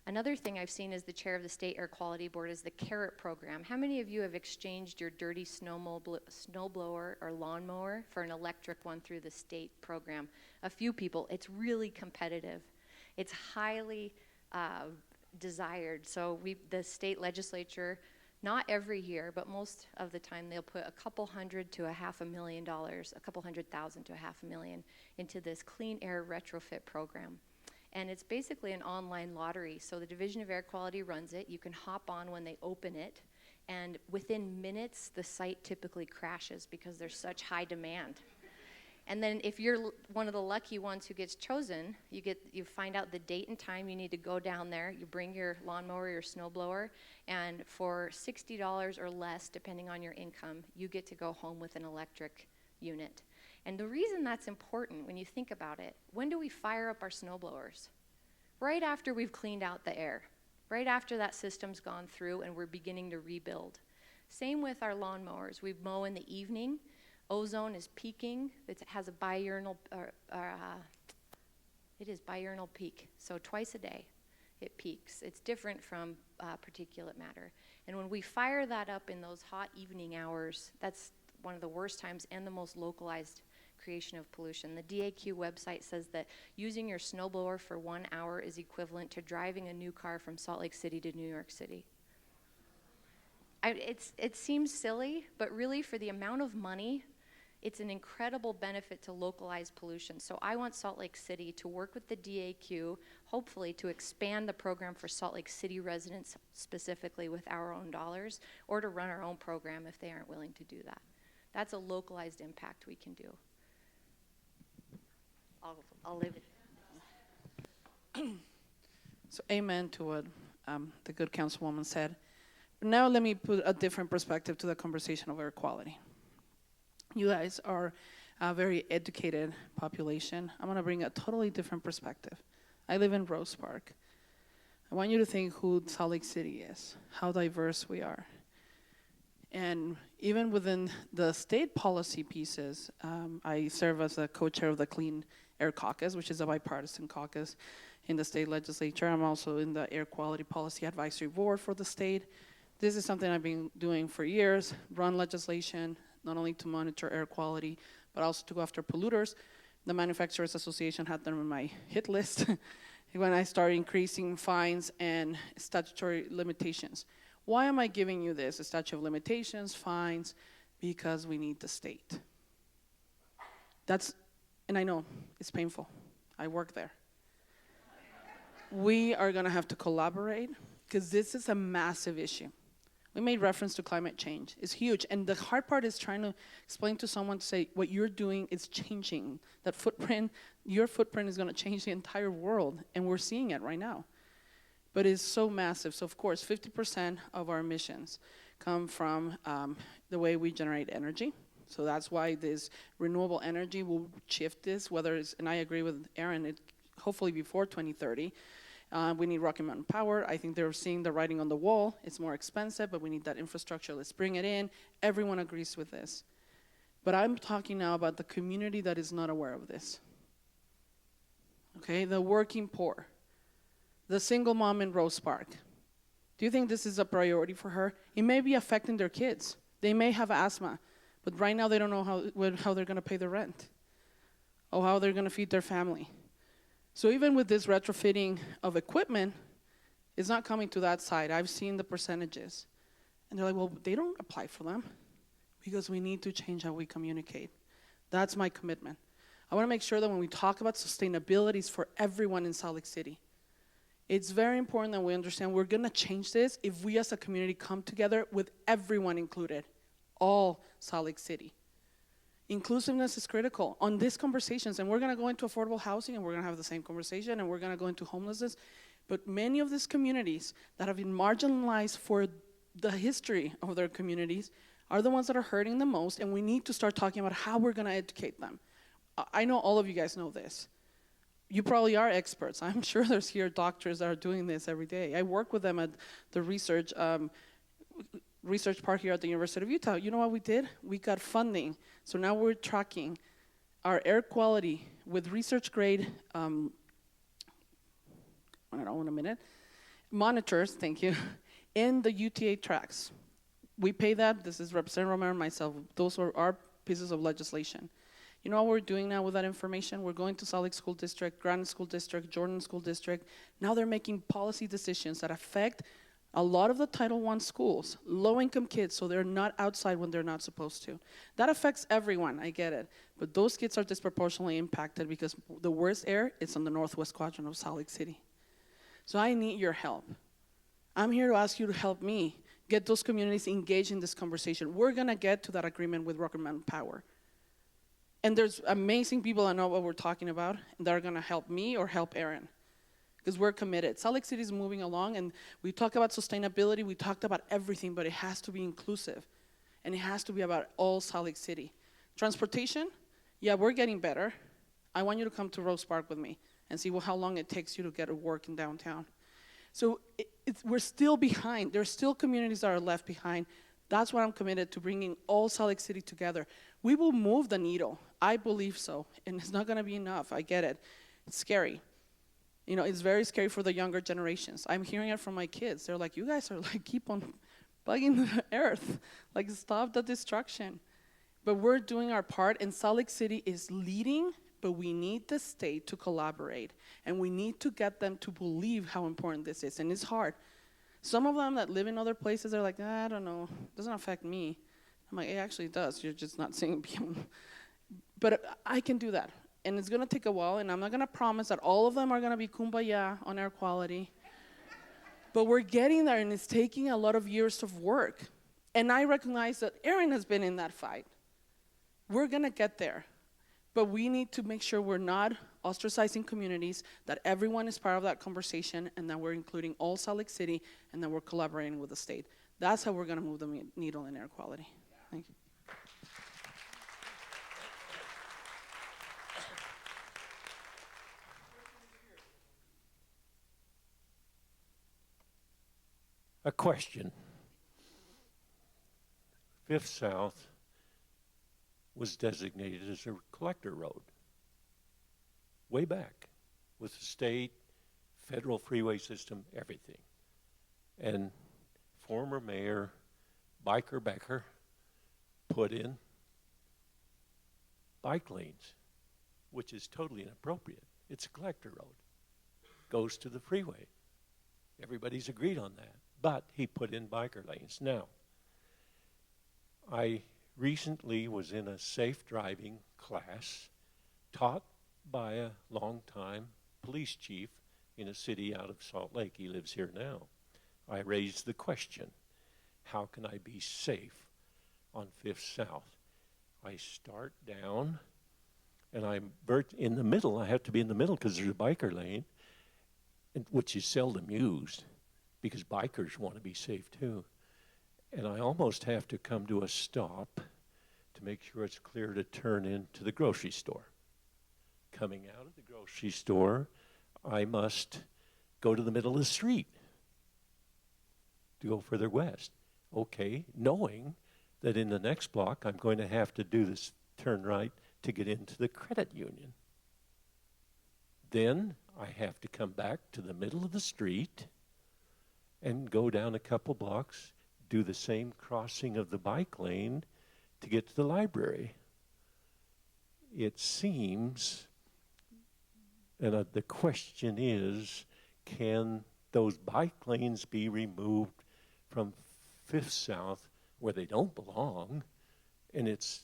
S2: Another thing I've seen as the chair of the State Air Quality Board is the CARROT program. How many of you have exchanged your dirty snow blower or lawnmower for an electric one through the state program? A few people. It's really competitive. It's highly desired. So the state legislature, not every year, but most of the time, they'll put $200,000 to $500,000, $200,000 to $500,000 into this clean air retrofit program. And it's basically an online lottery. So the Division of Air Quality runs it. You can hop on when they open it. And within minutes, the site typically crashes because there's such high demand. And then if you're one of the lucky ones who gets chosen, you find out the date and time you need to go down there. You bring your lawnmower, your snowblower, and for $60 or less, depending on your income, you get to go home with an electric unit. And the reason that's important, when you think about it, when do we fire up our snowblowers? Right after we've cleaned out the air, right after that system's gone through and we're beginning to rebuild. Same with our lawnmowers. We mow in the evening. Ozone is peaking. It has a it is biurnal peak. So twice a day it peaks. It's different from particulate matter. And when we fire that up in those hot evening hours, that's one of the worst times and the most localized creation of pollution. The DAQ website says that using your snowblower for 1 hour is equivalent to driving a new car from Salt Lake City to New York City. It seems silly, but really for the amount of money, it's an incredible benefit to localize pollution. So I want Salt Lake City to work with the DAQ, hopefully to expand the program for Salt Lake City residents specifically with our own dollars, or to run our own program if they aren't willing to do that. That's a localized impact we can do. I'll leave it.
S3: So amen to what the good councilwoman said. Now let me put a different perspective to the conversation of air quality. You guys are a very educated population. I'm going to bring a totally different perspective. I live in Rose Park. I want you to think who Salt Lake City is, how diverse we are. And even within the state policy pieces, I serve as a co-chair of the Clean Air Caucus, which is a bipartisan caucus in the state legislature. I'm also in the Air Quality Policy Advisory Board for the state. This is something I've been doing for years, run legislation, not only to monitor air quality, but also to go after polluters. The Manufacturers Association had them on my hit list when I started increasing fines and statutory limitations. Why am I giving you this? A statute of limitations, fines, because we need the state. And I know it's painful. I work there. We are gonna have to collaborate because this is a massive issue. We made reference to climate change. It's huge. And the hard part is trying to explain to someone to say, what you're doing is changing. That footprint, your footprint is gonna change the entire world. And we're seeing it right now. But it's so massive. So of course, 50% of our emissions come from the way we generate energy. So that's why this renewable energy will shift this, whether it's, and I agree with Erin, hopefully before 2030. We need Rocky Mountain Power. I think they're seeing the writing on the wall. It's more expensive, but we need that infrastructure. Let's bring it in. Everyone agrees with this. But I'm talking now about the community that is not aware of this. Okay, the working poor, the single mom in Rose Park. Do you think this is a priority for her? It may be affecting their kids. They may have asthma, but right now they don't know how they're gonna pay their rent or how they're gonna feed their family. So even with this retrofitting of equipment, it's not coming to that side. I've seen the percentages. And they're like, well, they don't apply for them because we need to change how we communicate. That's my commitment. I wanna make sure that when we talk about sustainability, it's for everyone in Salt Lake City. It's very important that we understand we're gonna change this if we as a community come together with everyone included, all Salt Lake City. Inclusiveness is critical on these conversations, and we're gonna go into affordable housing and we're gonna have the same conversation, and we're gonna go into homelessness. But many of these communities that have been marginalized for the history of their communities are the ones that are hurting the most, and we need to start talking about how we're gonna educate them. I know all of you guys know this. You probably are experts. I'm sure there's here doctors that are doing this every day. I work with them at the research park here at the University of Utah. You know what we did? We got funding. So now we're tracking our air quality with research grade, I don't know, in a minute, monitors, thank you, in the UTA tracks. We pay that. This is Representative Romero and myself. Those are our pieces of legislation. You know what we're doing now with that information? We're going to Salt Lake School District, Granite School District, Jordan School District. Now they're making policy decisions that affect a lot of the Title I schools, low-income kids, so they're not outside when they're not supposed to. That affects everyone, I get it. But those kids are disproportionately impacted because the worst air is on the northwest quadrant of Salt Lake City. So I need your help. I'm here to ask you to help me get those communities engaged in this conversation. We're gonna get to that agreement with Rocky Mountain Power. And there's amazing people that know what we're talking about that are gonna help me or help Erin, because we're committed. Salt Lake City is moving along, and we talk about sustainability, we talked about everything, but it has to be inclusive, and it has to be about all Salt Lake City. Transportation, yeah, we're getting better. I want you to come to Rose Park with me and see how long it takes you to get to work in downtown. So we're still behind. There's still communities that are left behind. That's why I'm committed to bringing all Salt Lake City together. We will move the needle. I believe so. And it's not going to be enough. I get it. It's scary. You know, it's very scary for the younger generations. I'm hearing it from my kids. They're like, you guys are like, keep on bugging the earth. Like, stop the destruction. But we're doing our part, and Salt Lake City is leading, but we need the state to collaborate. And we need to get them to believe how important this is. And it's hard. Some of them that live in other places are like, I don't know, it doesn't affect me. I'm like, it actually does. You're just not seeing people. But I can do that. And it's going to take a while, and I'm not going to promise that all of them are going to be kumbaya on air quality. But we're getting there, and it's taking a lot of years of work. And I recognize that Erin has been in that fight. We're going to get there. But we need to make sure we're not ostracizing communities, that everyone is part of that conversation, and that we're including all Salt Lake City, and that we're collaborating with the state. That's how we're going to move the needle in air quality. Thank you.
S7: A question. Fifth South was designated as a collector road way back with the state, federal freeway system, everything. And former mayor Biker Becker put in bike lanes, which is totally inappropriate. It's a collector road. Goes to the freeway. Everybody's agreed on that. But he put in biker lanes. Now, I recently was in a safe driving class taught by a longtime police chief in a city out of Salt Lake. He lives here now. I raised the question, how can I be safe on Fifth South? I start down, and I'm in the middle. I have to be in the middle because there's a biker lane, which is seldom used because bikers want to be safe too. And I almost have to come to a stop to make sure it's clear to turn into the grocery store. Coming out of the grocery store, I must go to the middle of the street to go further west. Okay, knowing that in the next block I'm going to have to do this turn right to get into the credit union. Then I have to come back to the middle of the street and go down a couple blocks, do the same crossing of the bike lane to get to the library. It seems, and the question is, can those bike lanes be removed from Fifth South where they don't belong? And it's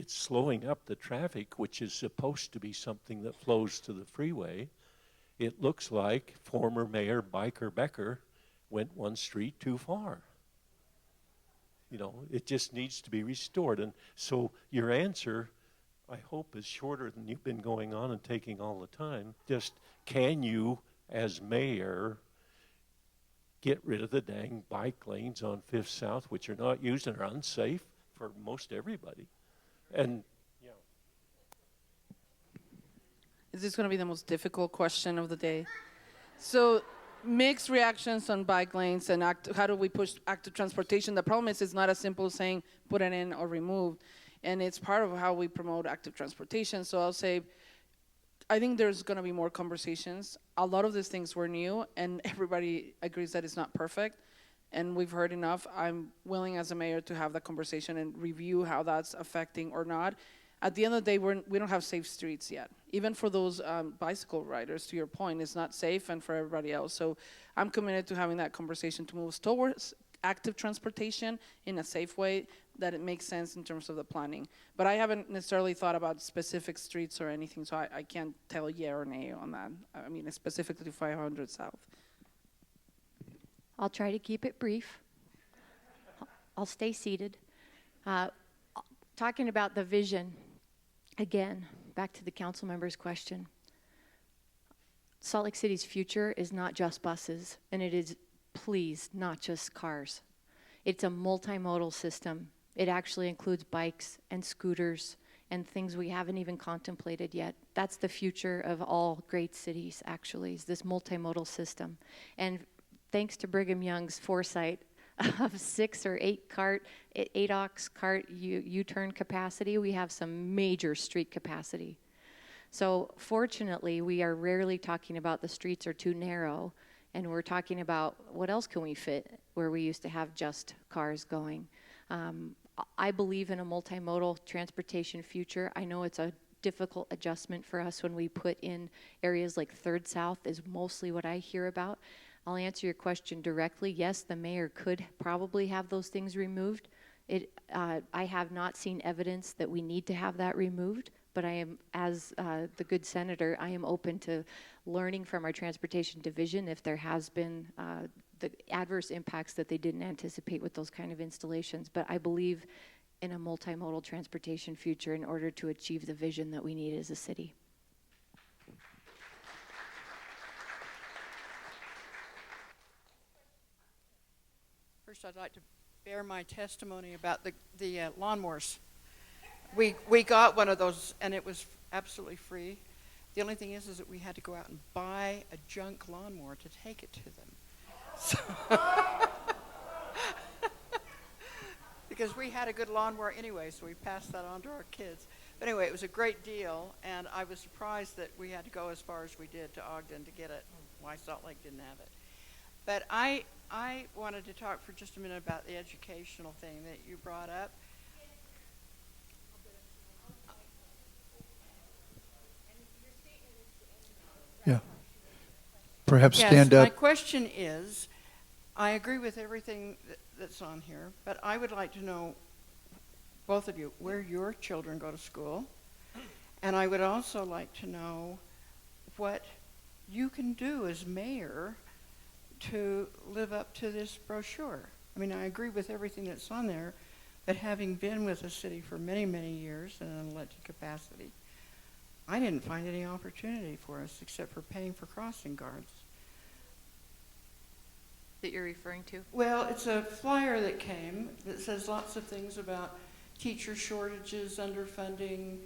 S7: slowing up the traffic, which is supposed to be something that flows to the freeway. It looks like former Mayor Biker Becker went one street too far. You know, it just needs to be restored. And so your answer, I hope, is shorter than you've been going on and taking all the time. Just, can you, as mayor, get rid of the dang bike lanes on Fifth South, which are not used and are unsafe for most everybody? And, yeah.
S3: Is this going to be the most difficult question of the day? So, mixed reactions on bike lanes and how do we push active transportation? The problem is it's not as simple as saying put it in or remove. And it's part of how we promote active transportation. So I'll say, I think there's going to be more conversations. A lot of these things were new, and everybody agrees that it's not perfect. And we've heard enough. I'm willing as a mayor to have that conversation and review how that's affecting or not. At the end of the day, we don't have safe streets yet. Even for those bicycle riders, to your point, it's not safe, and for everybody else. So I'm committed to having that conversation to move us towards active transportation in a safe way that it makes sense in terms of the planning. But I haven't necessarily thought about specific streets or anything, so I can't tell yeah or nay on that. I mean, specifically to 500 South.
S2: I'll try to keep it brief. I'll stay seated. Talking about the vision, again, back to the council member's question. Salt Lake City's future is not just buses, and it is, please, not just cars. It's a multimodal system. It actually includes bikes and scooters and things we haven't even contemplated yet. That's the future of all great cities, actually, is this multimodal system. And thanks to Brigham Young's foresight of 6 or 8 ox cart U-turn capacity, we have some major street capacity. So fortunately, we are rarely talking about the streets are too narrow, and we're talking about what else can we fit where we used to have just cars going. I believe in a multimodal transportation future. I know it's a difficult adjustment for us when we put in areas like 3rd South is mostly what I hear about. I'll answer your question directly. Yes, the mayor could probably have those things removed. I have not seen evidence that we need to have that removed, but I am, as the good senator, I am open to learning from our transportation division if there has been the adverse impacts that they didn't anticipate with those kind of installations. But I believe in a multimodal transportation future in order to achieve the vision that we need as a city.
S8: First, I'd like to bear my testimony about the lawnmowers. We got one of those, and it was absolutely free. The only thing is that we had to go out and buy a junk lawnmower to take it to them. So because we had a good lawnmower anyway, so we passed that on to our kids. But anyway, it was a great deal, and I was surprised that we had to go as far as we did to Ogden to get it. Why Salt Lake didn't have it. But I wanted to talk for just a minute about the educational thing that you brought up.
S1: Yeah. Perhaps
S8: Yes,
S1: stand
S8: my
S1: up.
S8: question is, I agree with everything that's on here, but I would like to know, both of you, where your children go to school. And I would also like to know what you can do as mayor to live up to this brochure. I mean, I agree with everything that's on there, but having been with the city for many, many years in an elected capacity, I didn't find any opportunity for us except for paying for crossing guards.
S2: That you're referring to?
S8: Well, it's a flyer that came that says lots of things about teacher shortages, underfunding,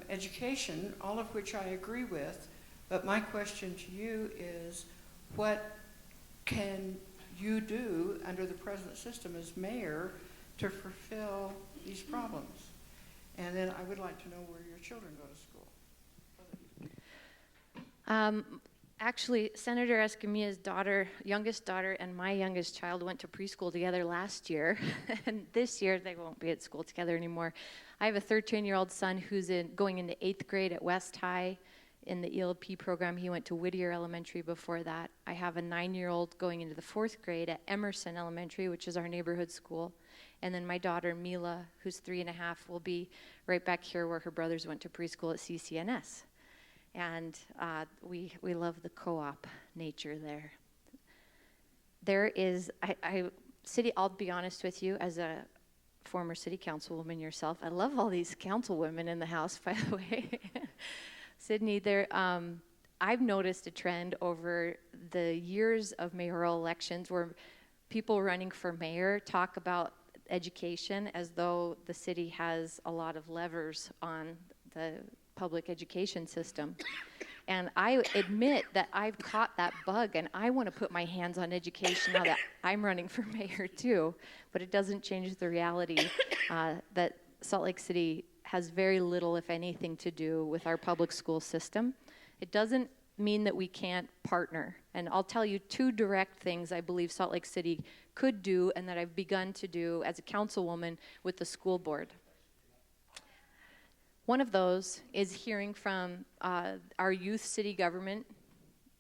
S8: education, all of which I agree with. But my question to you is, what can you do under the present system as mayor to fulfill these problems? And then I would like to know where your children go to school.
S2: Actually, Senator Escamilla's youngest daughter, and my youngest child went to preschool together last year, and this year they won't be at school together anymore. I have a 13-year-old son who's going into 8th grade at West High in the ELP program. He went to Whittier Elementary before that. I have a 9-year-old going into the 4th grade at Emerson Elementary, which is our neighborhood school. And then my daughter, Mila, who's 3.5, will be right back here where her brothers went to preschool at CCNS. And we love the co-op nature there. There is, I'll be honest with you, as a former city councilwoman yourself, I love all these councilwomen in the house, by the way. Sydney, I've noticed a trend over the years of mayoral elections where people running for mayor talk about education as though the city has a lot of levers on the public education system. And I admit that I've caught that bug, and I want to put my hands on education now that I'm running for mayor too. But it doesn't change the reality that Salt Lake City has very little, if anything, to do with our public school system. It doesn't mean that we can't partner. And I'll tell you 2 direct things I believe Salt Lake City could do and that I've begun to do as a councilwoman with the school board. One of those is hearing from our youth city government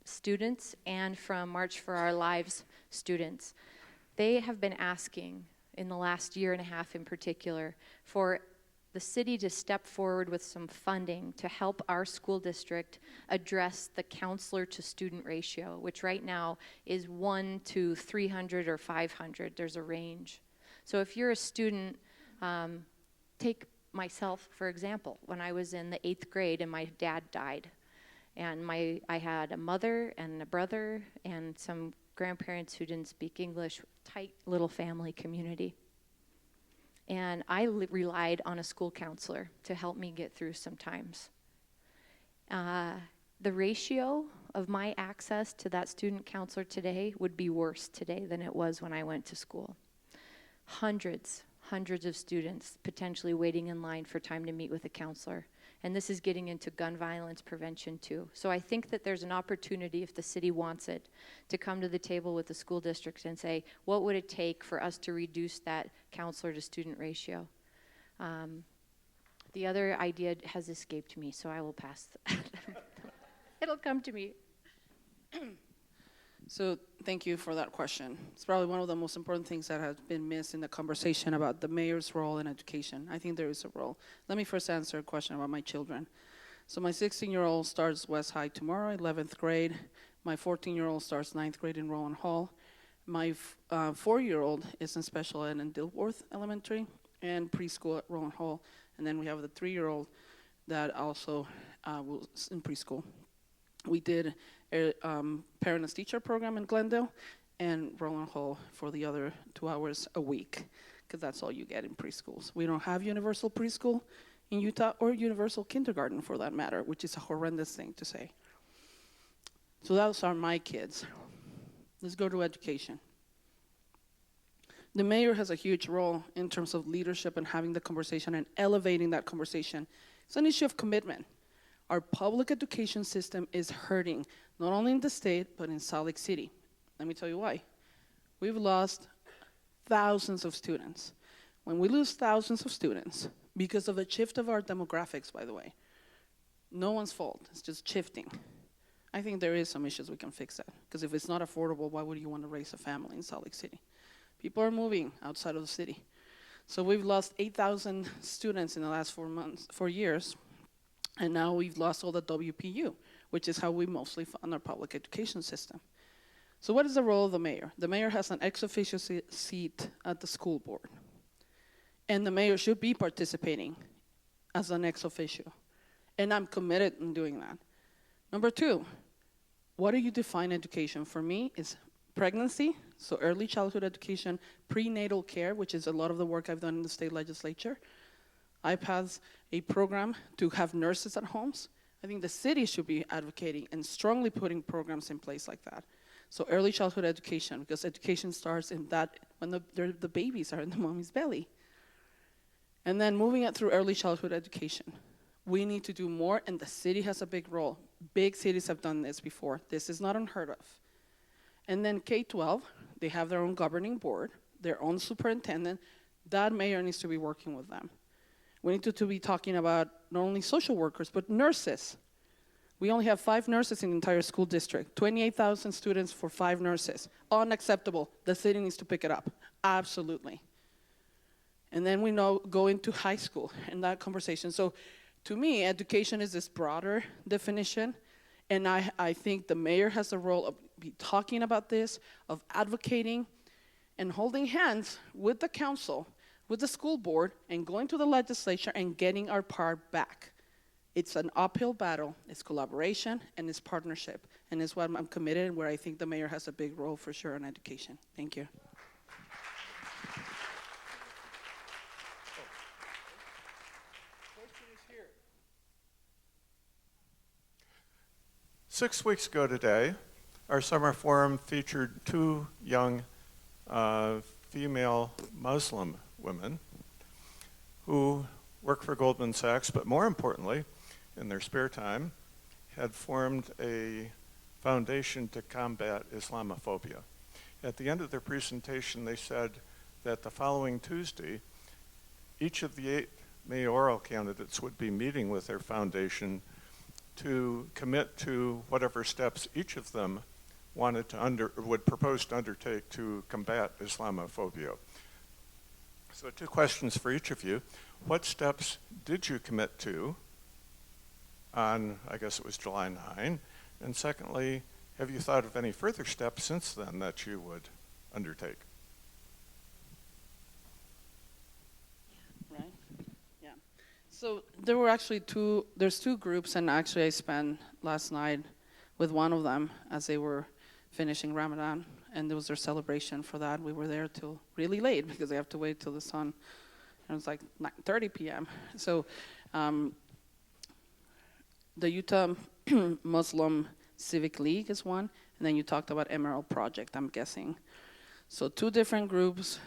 S2: students and from March for Our Lives students. They have been asking, in the last year and a half in particular, for the city to step forward with some funding to help our school district address the counselor to student ratio, which right now is 1 to 300 or 500. There's a range. So if you're a student, take myself, for example. When I was in the 8th grade and my dad died, and I had a mother and a brother and some grandparents who didn't speak English, tight little family community. And I relied on a school counselor to help me get through some times. The ratio of my access to that student counselor today would be worse today than it was when I went to school. Hundreds of students potentially waiting in line for time to meet with a counselor. And this is getting into gun violence prevention too. So I think that there's an opportunity, if the city wants it, to come to the table with the school districts and say, what would it take for us to reduce that counselor to student ratio? The other idea has escaped me, so I will pass. It'll come to me.
S3: So thank you for that question. It's probably one of the most important things that has been missed in the conversation about the mayor's role in education. I think there is a role. Let me first answer a question about my children. So my 16-year-old starts West High tomorrow, 11th grade. My 14-year-old starts 9th grade in Rowan Hall. My 4-year-old is in special ed in Dilworth Elementary and preschool at Rowan Hall. And then we have the 3-year-old that also was in preschool. We did a parent as teacher program in Glendale and Rowan Hall for the other 2 hours a week, because that's all you get in preschools. We don't have universal preschool in Utah or universal kindergarten for that matter, which is a horrendous thing to say. So those are my kids. Let's go to education. The mayor has a huge role in terms of leadership and having the conversation and elevating that conversation. It's an issue of commitment. Our public education system is hurting, not only in the state, but in Salt Lake City. Let me tell you why. We've lost thousands of students. When we lose thousands of students, because of the shift of our demographics, by the way, no one's fault, it's just shifting. I think there is some issues we can fix that, because if it's not affordable, why would you want to raise a family in Salt Lake City? People are moving outside of the city. So we've lost 8,000 students in the last 4 years. And now we've lost all the WPU, which is how we mostly fund our public education system. So what is the role of the mayor? The mayor has an ex officio seat at the school board. And the mayor should be participating as an ex officio. And I'm committed in doing that. Number 2, what do you define education? For me, it's pregnancy, so early childhood education, prenatal care, which is a lot of the work I've done in the state legislature. I've had a program to have nurses at homes. I think the city should be advocating and strongly putting programs in place like that. So early childhood education, because education starts in that when the babies are in the mommy's belly. And then moving it through early childhood education. We need to do more, and the city has a big role. Big cities have done this before. This is not unheard of. And then K-12, they have their own governing board, their own superintendent. That mayor needs to be working with them. We need to be talking about not only social workers, but nurses. We only have 5 nurses in the entire school district, 28,000 students for 5 nurses. Unacceptable. The city needs to pick it up. Absolutely. And then we go into high school and that conversation. So to me, education is this broader definition, and I think the mayor has a role of be talking about this, of advocating and holding hands with the council, with the school board, and going to the legislature and getting our part back. It's an uphill battle, it's collaboration, and it's partnership, and it's what I'm committed and where I think the mayor has a big role for sure in education. Thank you.
S1: Question is here.
S9: 6 weeks ago today, our summer forum featured two young female Muslim women who work for Goldman Sachs, but more importantly, in their spare time, had formed a foundation to combat Islamophobia. At the end of their presentation, they said that the following Tuesday, each of the 8 mayoral candidates would be meeting with their foundation to commit to whatever steps each of them would propose to undertake to combat Islamophobia. So 2 questions for each of you. What steps did you commit to on, I guess it was July 9? And secondly, have you thought of any further steps since then that you would undertake?
S3: Right? Yeah. So there were actually there's 2 groups, and actually I spent last night with one of them as they were finishing Ramadan, and there was their celebration for that. We were there till really late because they have to wait till the sun, and it was like 9:30 p.m. So the Utah Muslim Civic League is one, and then you talked about Emerald Project, I'm guessing. So 2 different groups,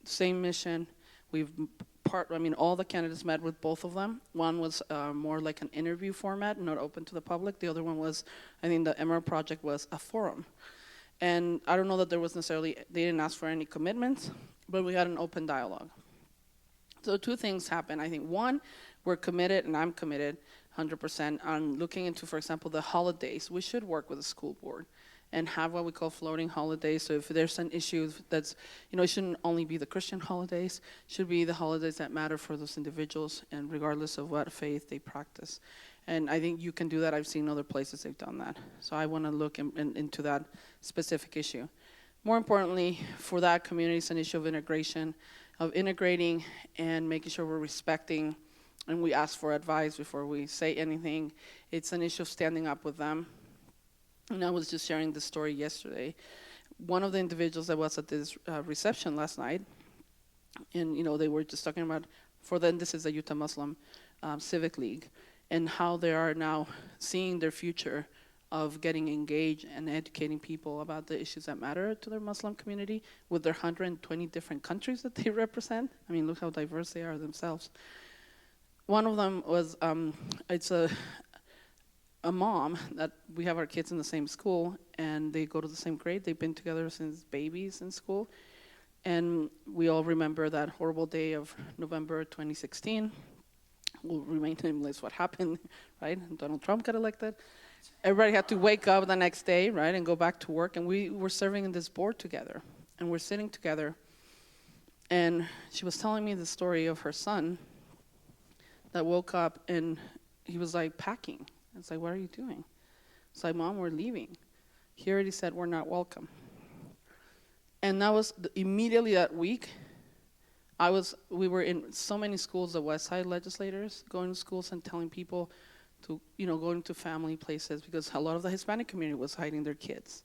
S3: same mission. All the candidates met with both of them. One was more like an interview format, not open to the public. The other one was, I think the Emerald Project was a forum. And I don't know that there was necessarily, they didn't ask for any commitments, but we had an open dialogue. So 2 things happened. I think one, we're committed, and I'm committed 100% on looking into, for example, the holidays. We should work with the school board and have what we call floating holidays. So if there's an issue that's, it shouldn't only be the Christian holidays, it should be the holidays that matter for those individuals, and regardless of what faith they practice. And I think you can do that. I've seen other places they've done that. So I want to look into that specific issue. More importantly, for that community, it's an issue of integration, of integrating and making sure we're respecting, and we ask for advice before we say anything. It's an issue of standing up with them. And I was just sharing this story yesterday. One of the individuals that was at this reception last night, and they were just talking about, for them, this is the Utah Muslim Civic League, and how they are now seeing their future of getting engaged and educating people about the issues that matter to their Muslim community with their 120 different countries that they represent. I mean, look how diverse they are themselves. One of them was, it's a mom that we have our kids in the same school, and they go to the same grade. They've been together since babies in school. And we all remember that horrible day of November 2016. We'll remain nameless what happened, right? Donald Trump got elected. Everybody had to wake up the next day, right, and go back to work. And we were serving in this board together, and we're sitting together. And she was telling me the story of her son that woke up, and he was like packing. It's like, what are you doing? It's like, Mom, we're leaving. He already said we're not welcome. And that was immediately that week. We were in so many schools, the West Side legislators, going to schools and telling people to, go into family places, because a lot of the Hispanic community was hiding their kids,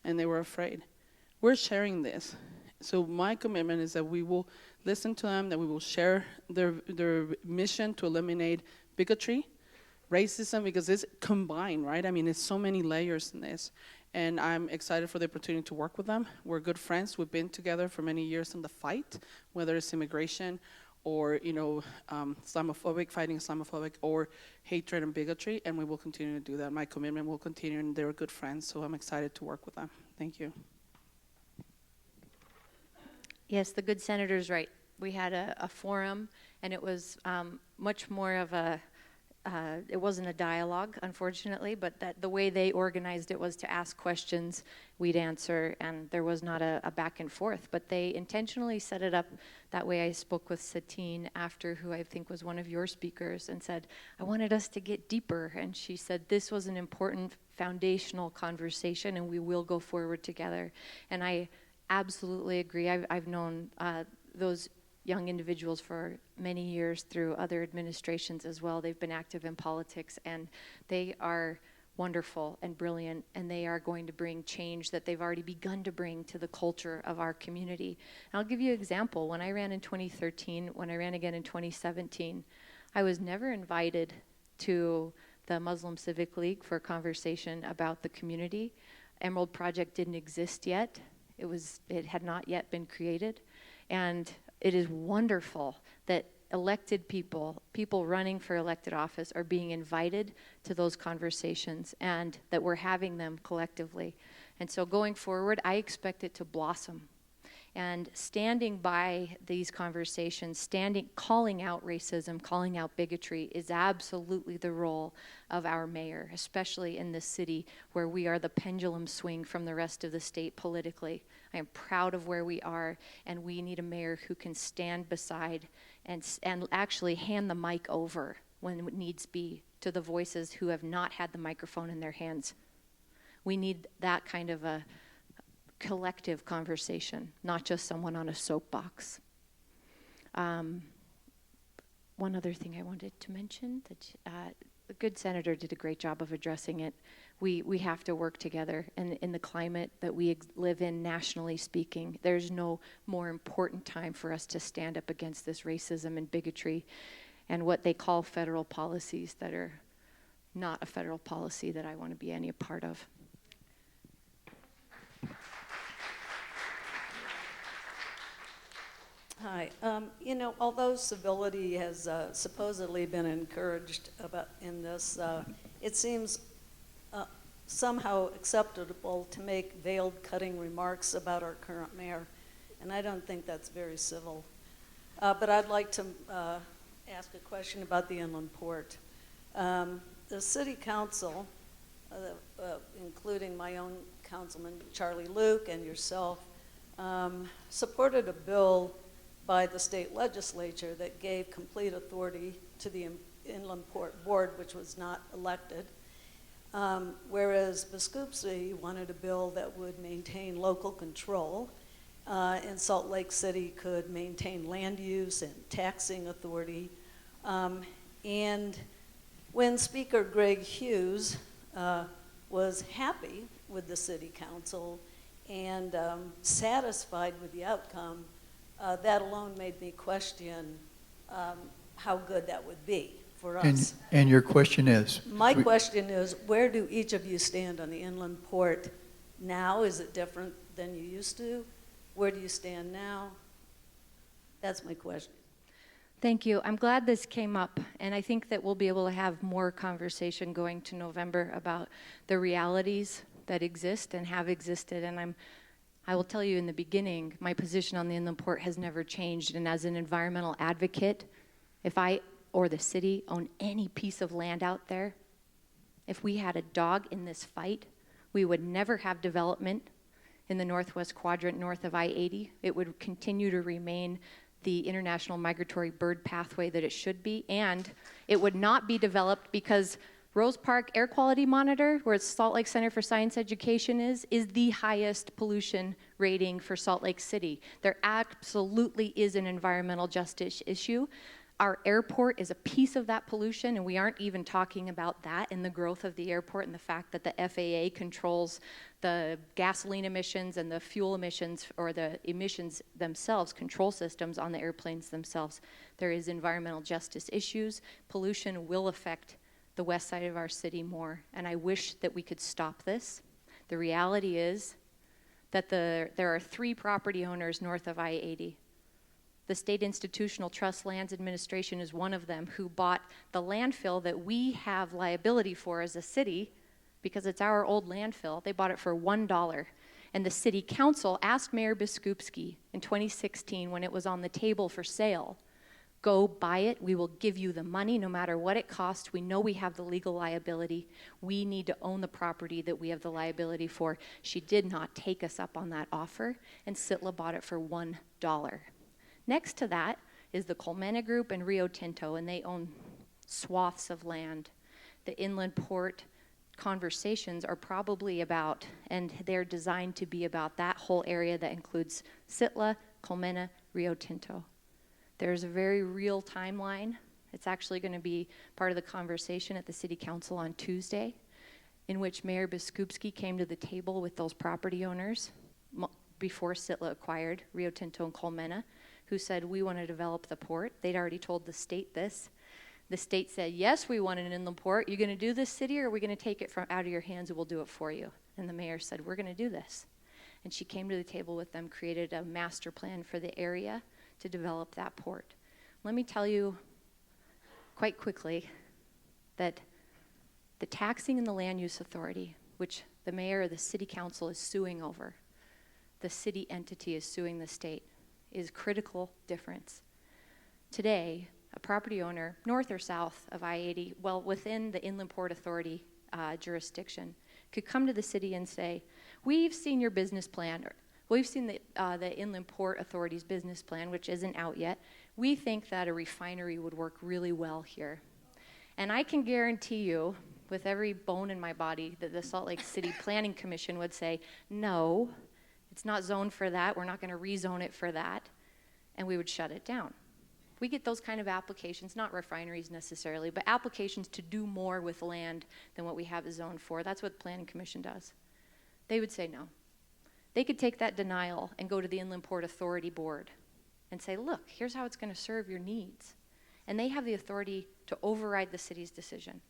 S3: and they were afraid. We're sharing this. So my commitment is that we will listen to them, that we will share their mission to eliminate bigotry, racism, because it's combined, right? I mean, it's so many layers in this. And I'm excited for the opportunity to work with them. We're good friends. We've been together for many years in the fight, whether it's immigration or, fighting Islamophobic or hatred and bigotry, and we will continue to do that. My commitment will continue, and they're good friends, so I'm excited to work with them. Thank you.
S2: Yes, the good senator's right. We had a forum, and it was much more of it wasn't a dialogue, unfortunately, but that the way they organized it was to ask questions, we'd answer, and there was not a back and forth. But they intentionally set it up that way. I spoke with Satine after, who I think was one of your speakers, and said, I wanted us to get deeper. And she said, this was an important foundational conversation, and we will go forward together. And I absolutely agree. I've known those young individuals for many years through other administrations as well. They've been active in politics, and they are wonderful and brilliant, and they are going to bring change that they've already begun to bring to the culture of our community. And I'll give you an example. When I ran in 2013, when I ran again in 2017, I was never invited to the Muslim Civic League for a conversation about the community. Emerald Project didn't exist yet. It had not yet been created. And it is wonderful that elected people running for elected office are being invited to those conversations and that we're having them collectively. And so going forward, I expect it to blossom. And standing by these conversations, calling out racism, calling out bigotry is absolutely the role of our mayor, especially in this city where we are the pendulum swing from the rest of the state politically. I am proud of where we are, and we need a mayor who can stand beside and actually hand the mic over when it needs be to the voices who have not had the microphone in their hands. We need that kind of a collective conversation, not just someone on a soapbox. One other thing I wanted to mention, that the good senator did a great job of addressing it. We have to work together, and in the climate that we live in, nationally speaking, there's no more important time for us to stand up against this racism and bigotry and what they call federal policies that are not a federal policy that I want to be any part of.
S10: Hi. Although civility has supposedly been encouraged in this, it seems somehow acceptable to make veiled, cutting remarks about our current mayor, and I don't think that's very civil. But I'd like to ask a question about the inland port. The city council, including my own councilman Charlie Luke and yourself, supported a bill by the state legislature that gave complete authority to the Inland Port Board, which was not elected, whereas Biskupski wanted a bill that would maintain local control, and Salt Lake City could maintain land use and taxing authority. And when Speaker Greg Hughes was happy with the city council and satisfied with the outcome, that alone made me question how good that would be for us.
S1: And your question is?
S10: My question is, where do each of you stand on the inland port now? Is it different than you used to? Where do you stand now? That's my question.
S2: Thank you. I'm glad this came up, and I think that we'll be able to have more conversation going to November about the realities that exist and have existed. And I will tell you in the beginning, my position on the inland port has never changed. And as an environmental advocate, if I or the city own any piece of land out there, if we had a dog in this fight, we would never have development in the northwest quadrant north of I-80. It would continue to remain the international migratory bird pathway that it should be, and it would not be developed because Rose Park Air Quality Monitor, where Salt Lake Center for Science Education is the highest pollution rating for Salt Lake City. There absolutely is an environmental justice issue. Our airport is a piece of that pollution, and we aren't even talking about that in the growth of the airport and the fact that the FAA controls the gasoline emissions and the fuel emissions, or the emissions themselves, control systems on the airplanes themselves. There is environmental justice issues. Pollution will affect the west side of our city more, and I wish that we could stop this. The reality is that there are 3 property owners north of I-80. The State Institutional Trust Lands Administration is one of them, who bought the landfill that we have liability for as a city because it's our old landfill. They bought it for $1. And the city council asked Mayor Biskupski in 2016, when it was on the table for sale, go buy it. We will give you the money no matter what it costs. We know we have the legal liability. We need to own the property that we have the liability for. She did not take us up on that offer, and Sitla bought it for $1. Next to that is the Colmena Group and Rio Tinto, and they own swaths of land. The inland port conversations are probably about, and they're designed to be about, that whole area that includes Sitla, Colmena, Rio Tinto. There's a very real timeline. It's actually going to be part of the conversation at the City Council on Tuesday, in which Mayor Biskupski came to the table with those property owners before Sitla acquired Rio Tinto and Colmena, who said, we want to develop the port. They'd already told the state this. The state said, yes, we want an inland port. You going to do this, city, or are we going to take it from out of your hands and we'll do it for you? And the mayor said, we're going to do this. And she came to the table with them, created a master plan for the area to develop that port. Let me tell you quite quickly that the taxing and the land use authority, which the mayor or the city council is suing over, the city entity is suing the state, is critical difference. Today, a property owner, north or south of I-80, well, within the Inland Port Authority jurisdiction, could come to the city and say, we've seen your business plan, or we've seen the Inland Port Authority's business plan, which isn't out yet. We think that a refinery would work really well here. And I can guarantee you, with every bone in my body, that the Salt Lake City Planning Commission would say, no, it's not zoned for that. We're not going to rezone it for that. And we would shut it down. We get those kind of applications, not refineries necessarily, but applications to do more with land than what we have a zone for. That's what the Planning Commission does. They would say no. They could take that denial and go to the Inland Port Authority Board and say, look, here's how it's going to serve your needs. And they have the authority to override the city's decision.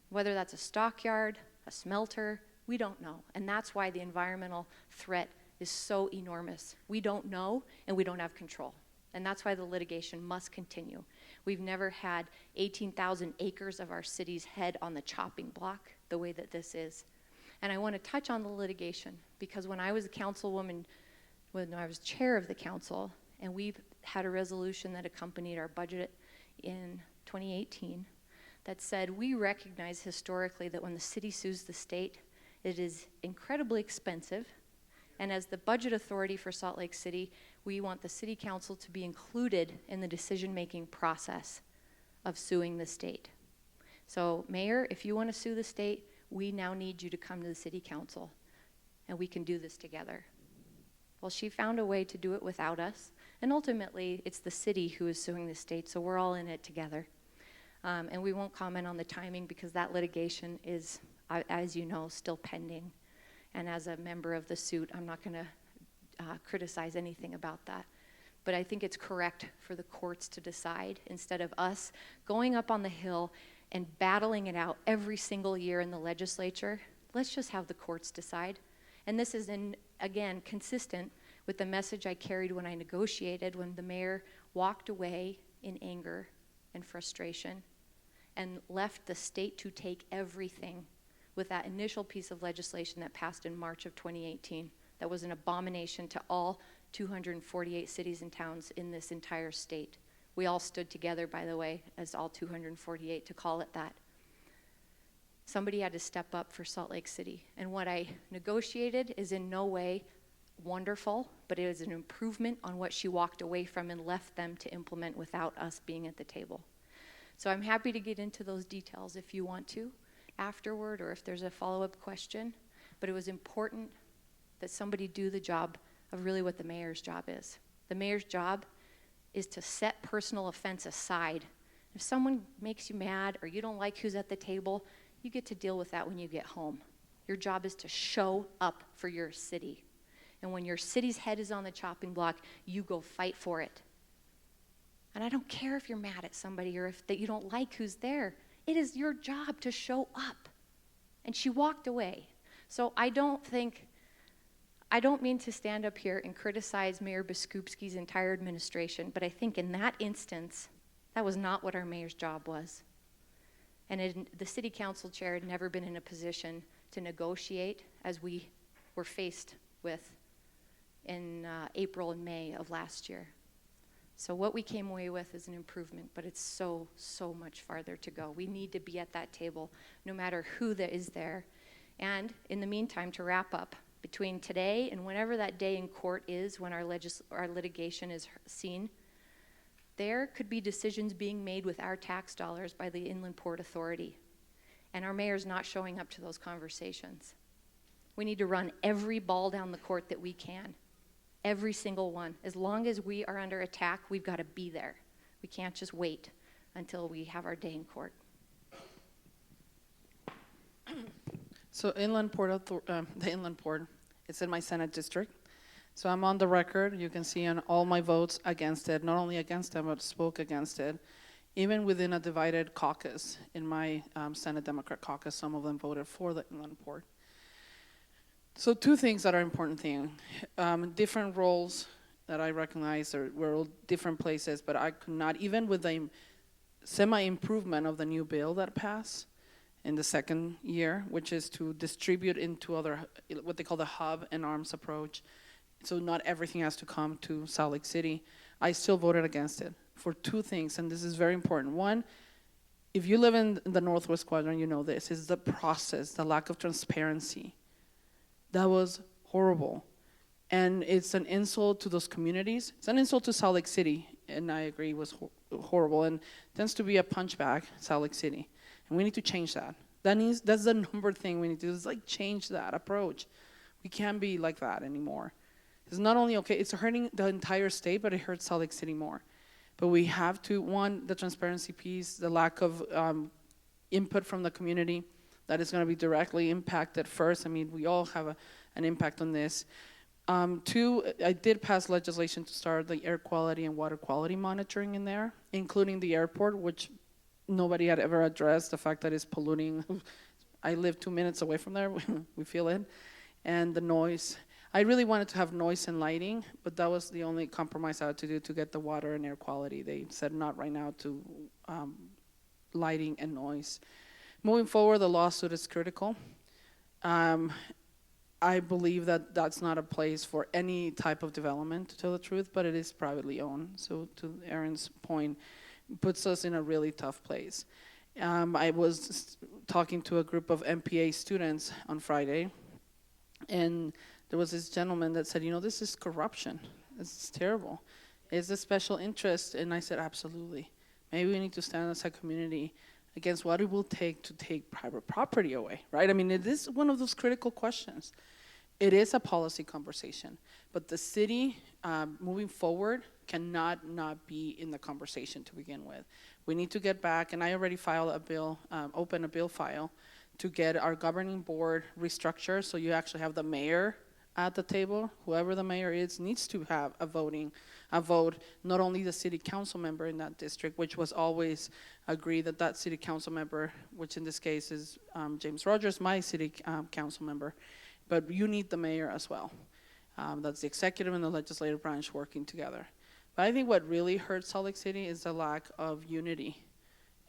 S2: Whether that's a stockyard, a smelter, we don't know. And that's why the environmental threat is so enormous. We don't know, and we don't have control. And that's why the litigation must continue. We've never had 18,000 acres of our city's head on the chopping block the way that this is. And I want to touch on the litigation because when I was a councilwoman, when I was chair of the council, and we've had a resolution that accompanied our budget in 2018 that said we recognize historically that when the city sues the state, it is incredibly expensive. And as the budget authority for Salt Lake City, we want the city council to be included in the decision-making process of suing the state. So, Mayor, if you want to sue the state, we now need you to come to the city council, and we can do this together. Well, she found a way to do it without us, and ultimately, it's the city who is suing the state, so we're all in it together. And we won't comment on the timing because that litigation is, as you know, still pending. And as a member of the suit, I'm not going to criticize anything about that. But I think it's correct for the courts to decide instead of us going up on the Hill and battling it out every single year in the legislature. Let's just have the courts decide. And this is, again, consistent with the message I carried when I negotiated, when the mayor walked away in anger and frustration and left the state to take everything with that initial piece of legislation that passed in March of 2018. That was an abomination to all 248 cities and towns in this entire state. We all stood together, by the way, as all 248 to call it that. Somebody had to step up for Salt Lake City. And what I negotiated is in no way wonderful, but it is an improvement on what she walked away from and left them to implement without us being at the table. So I'm happy to get into those details if you want to afterward, or if there's a follow-up question. But it was important that somebody do the job of really what the mayor's job is. The mayor's job is to set personal offense aside. If someone makes you mad or you don't like who's at the table, you get to deal with that when you get home. Your job is to show up for your city. And when your city's head is on the chopping block, you go fight for it. And I don't care if you're mad at somebody or if that you don't like who's there. It is your job to show up. And she walked away. So I don't mean to stand up here and criticize Mayor Biskupski's entire administration, but I think in that instance, that was not what our mayor's job was. And the city council chair had never been in a position to negotiate as we were faced with in April and May of last year. So what we came away with is an improvement, but it's so, so much farther to go. We need to be at that table no matter who is there. And in the meantime, to wrap up, between today and whenever that day in court is when our litigation is seen, there could be decisions being made with our tax dollars by the Inland Port Authority. And our mayor's not showing up to those conversations. We need to run every ball down the court that we can. Every single one. As long as we are under attack, we've got to be there. We can't just wait until we have our day in court.
S3: So the Inland Port, it's in my Senate district. So I'm on the record. You can see on all my votes against it, not only against it, but spoke against it. Even within a divided caucus, in my Senate Democrat caucus, some of them voted for the inland port. So 2 things that are important things. Different roles that I recognize were all different places, but I could not, even with the semi-improvement of the new bill that passed in the second year, which is to distribute into other, what they call the hub and arms approach, so not everything has to come to Salt Lake City, I still voted against it for 2 things, and this is very important. One, if you live in the Northwest Quadrant, you know this, is the process, the lack of transparency. That was horrible. And it's an insult to those communities. It's an insult to Salt Lake City, and I agree it was horrible, and tends to be a punchback, Salt Lake City. And we need to change that. That's the number thing we need to do, is like change that approach. We can't be like that anymore. It's not only okay, it's hurting the entire state, but it hurts Salt Lake City more. But we have to, one, the transparency piece, the lack of input from the community that is going to be directly impacted first. I mean, we all have an impact on this. 2, I did pass legislation to start the air quality and water quality monitoring in there, including the airport, which nobody had ever addressed, the fact that it's polluting. I live 2 minutes away from there, we feel it. And the noise. I really wanted to have noise and lighting, but that was the only compromise I had to do to get the water and air quality. They said not right now to lighting and noise. Moving forward, the lawsuit is critical. I believe that that's not a place for any type of development, to tell the truth, but it is privately owned. So to Erin's point, it puts us in a really tough place. I was talking to a group of MPA students on Friday, and there was this gentleman that said, this is corruption. This is terrible. It's a special interest. And I said, absolutely. Maybe we need to stand as a community against what it will take to take private property away, right? I mean, it is one of those critical questions. It is a policy conversation, but the city moving forward cannot not be in the conversation to begin with. We need to get back, and I already filed a bill, opened a bill file to get our governing board restructured, so you actually have the mayor at the table. Whoever the mayor is needs to have a vote, not only the city council member in that district, which was always agreed that city council member, which in this case is James Rogers, my city council member, but you need the mayor as well. That's the executive and the legislative branch working together. But I think what really hurts Salt Lake City is the lack of unity.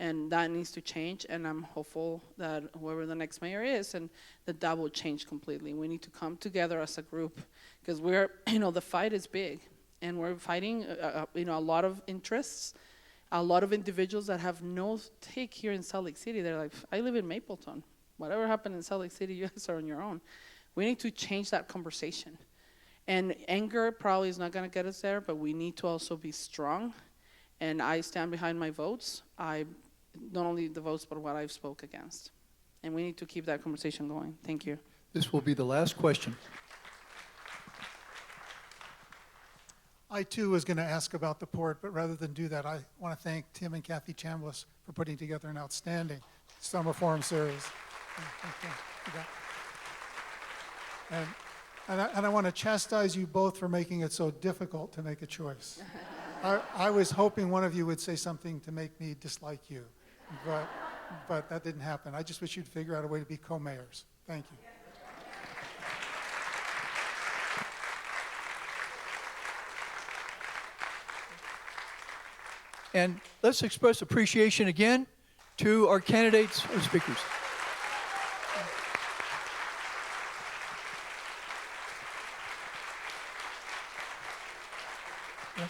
S3: And that needs to change, and I'm hopeful that whoever the next mayor is, and that will change completely. We need to come together as a group, because we're, the fight is big, and we're fighting, a lot of interests, a lot of individuals that have no take here in Salt Lake City. They're like, I live in Mapleton. Whatever happened in Salt Lake City, you guys are on your own. We need to change that conversation. And anger probably is not going to get us there, but we need to also be strong. And I stand behind my votes. Not only the votes, but what I've spoke against. And we need to keep that conversation going. Thank you.
S1: This will be the last question.
S11: I too was going to ask about the port, but rather than do that, I want to thank Tim and Kathy Chambliss for putting together an outstanding summer forum series. And I want to chastise you both for making it so difficult to make a choice. I was hoping one of you would say something to make me dislike you, but that didn't happen. I just wish you'd figure out a way to be co-mayors. Thank you.
S1: And let's express appreciation again to our candidates or speakers. Yeah.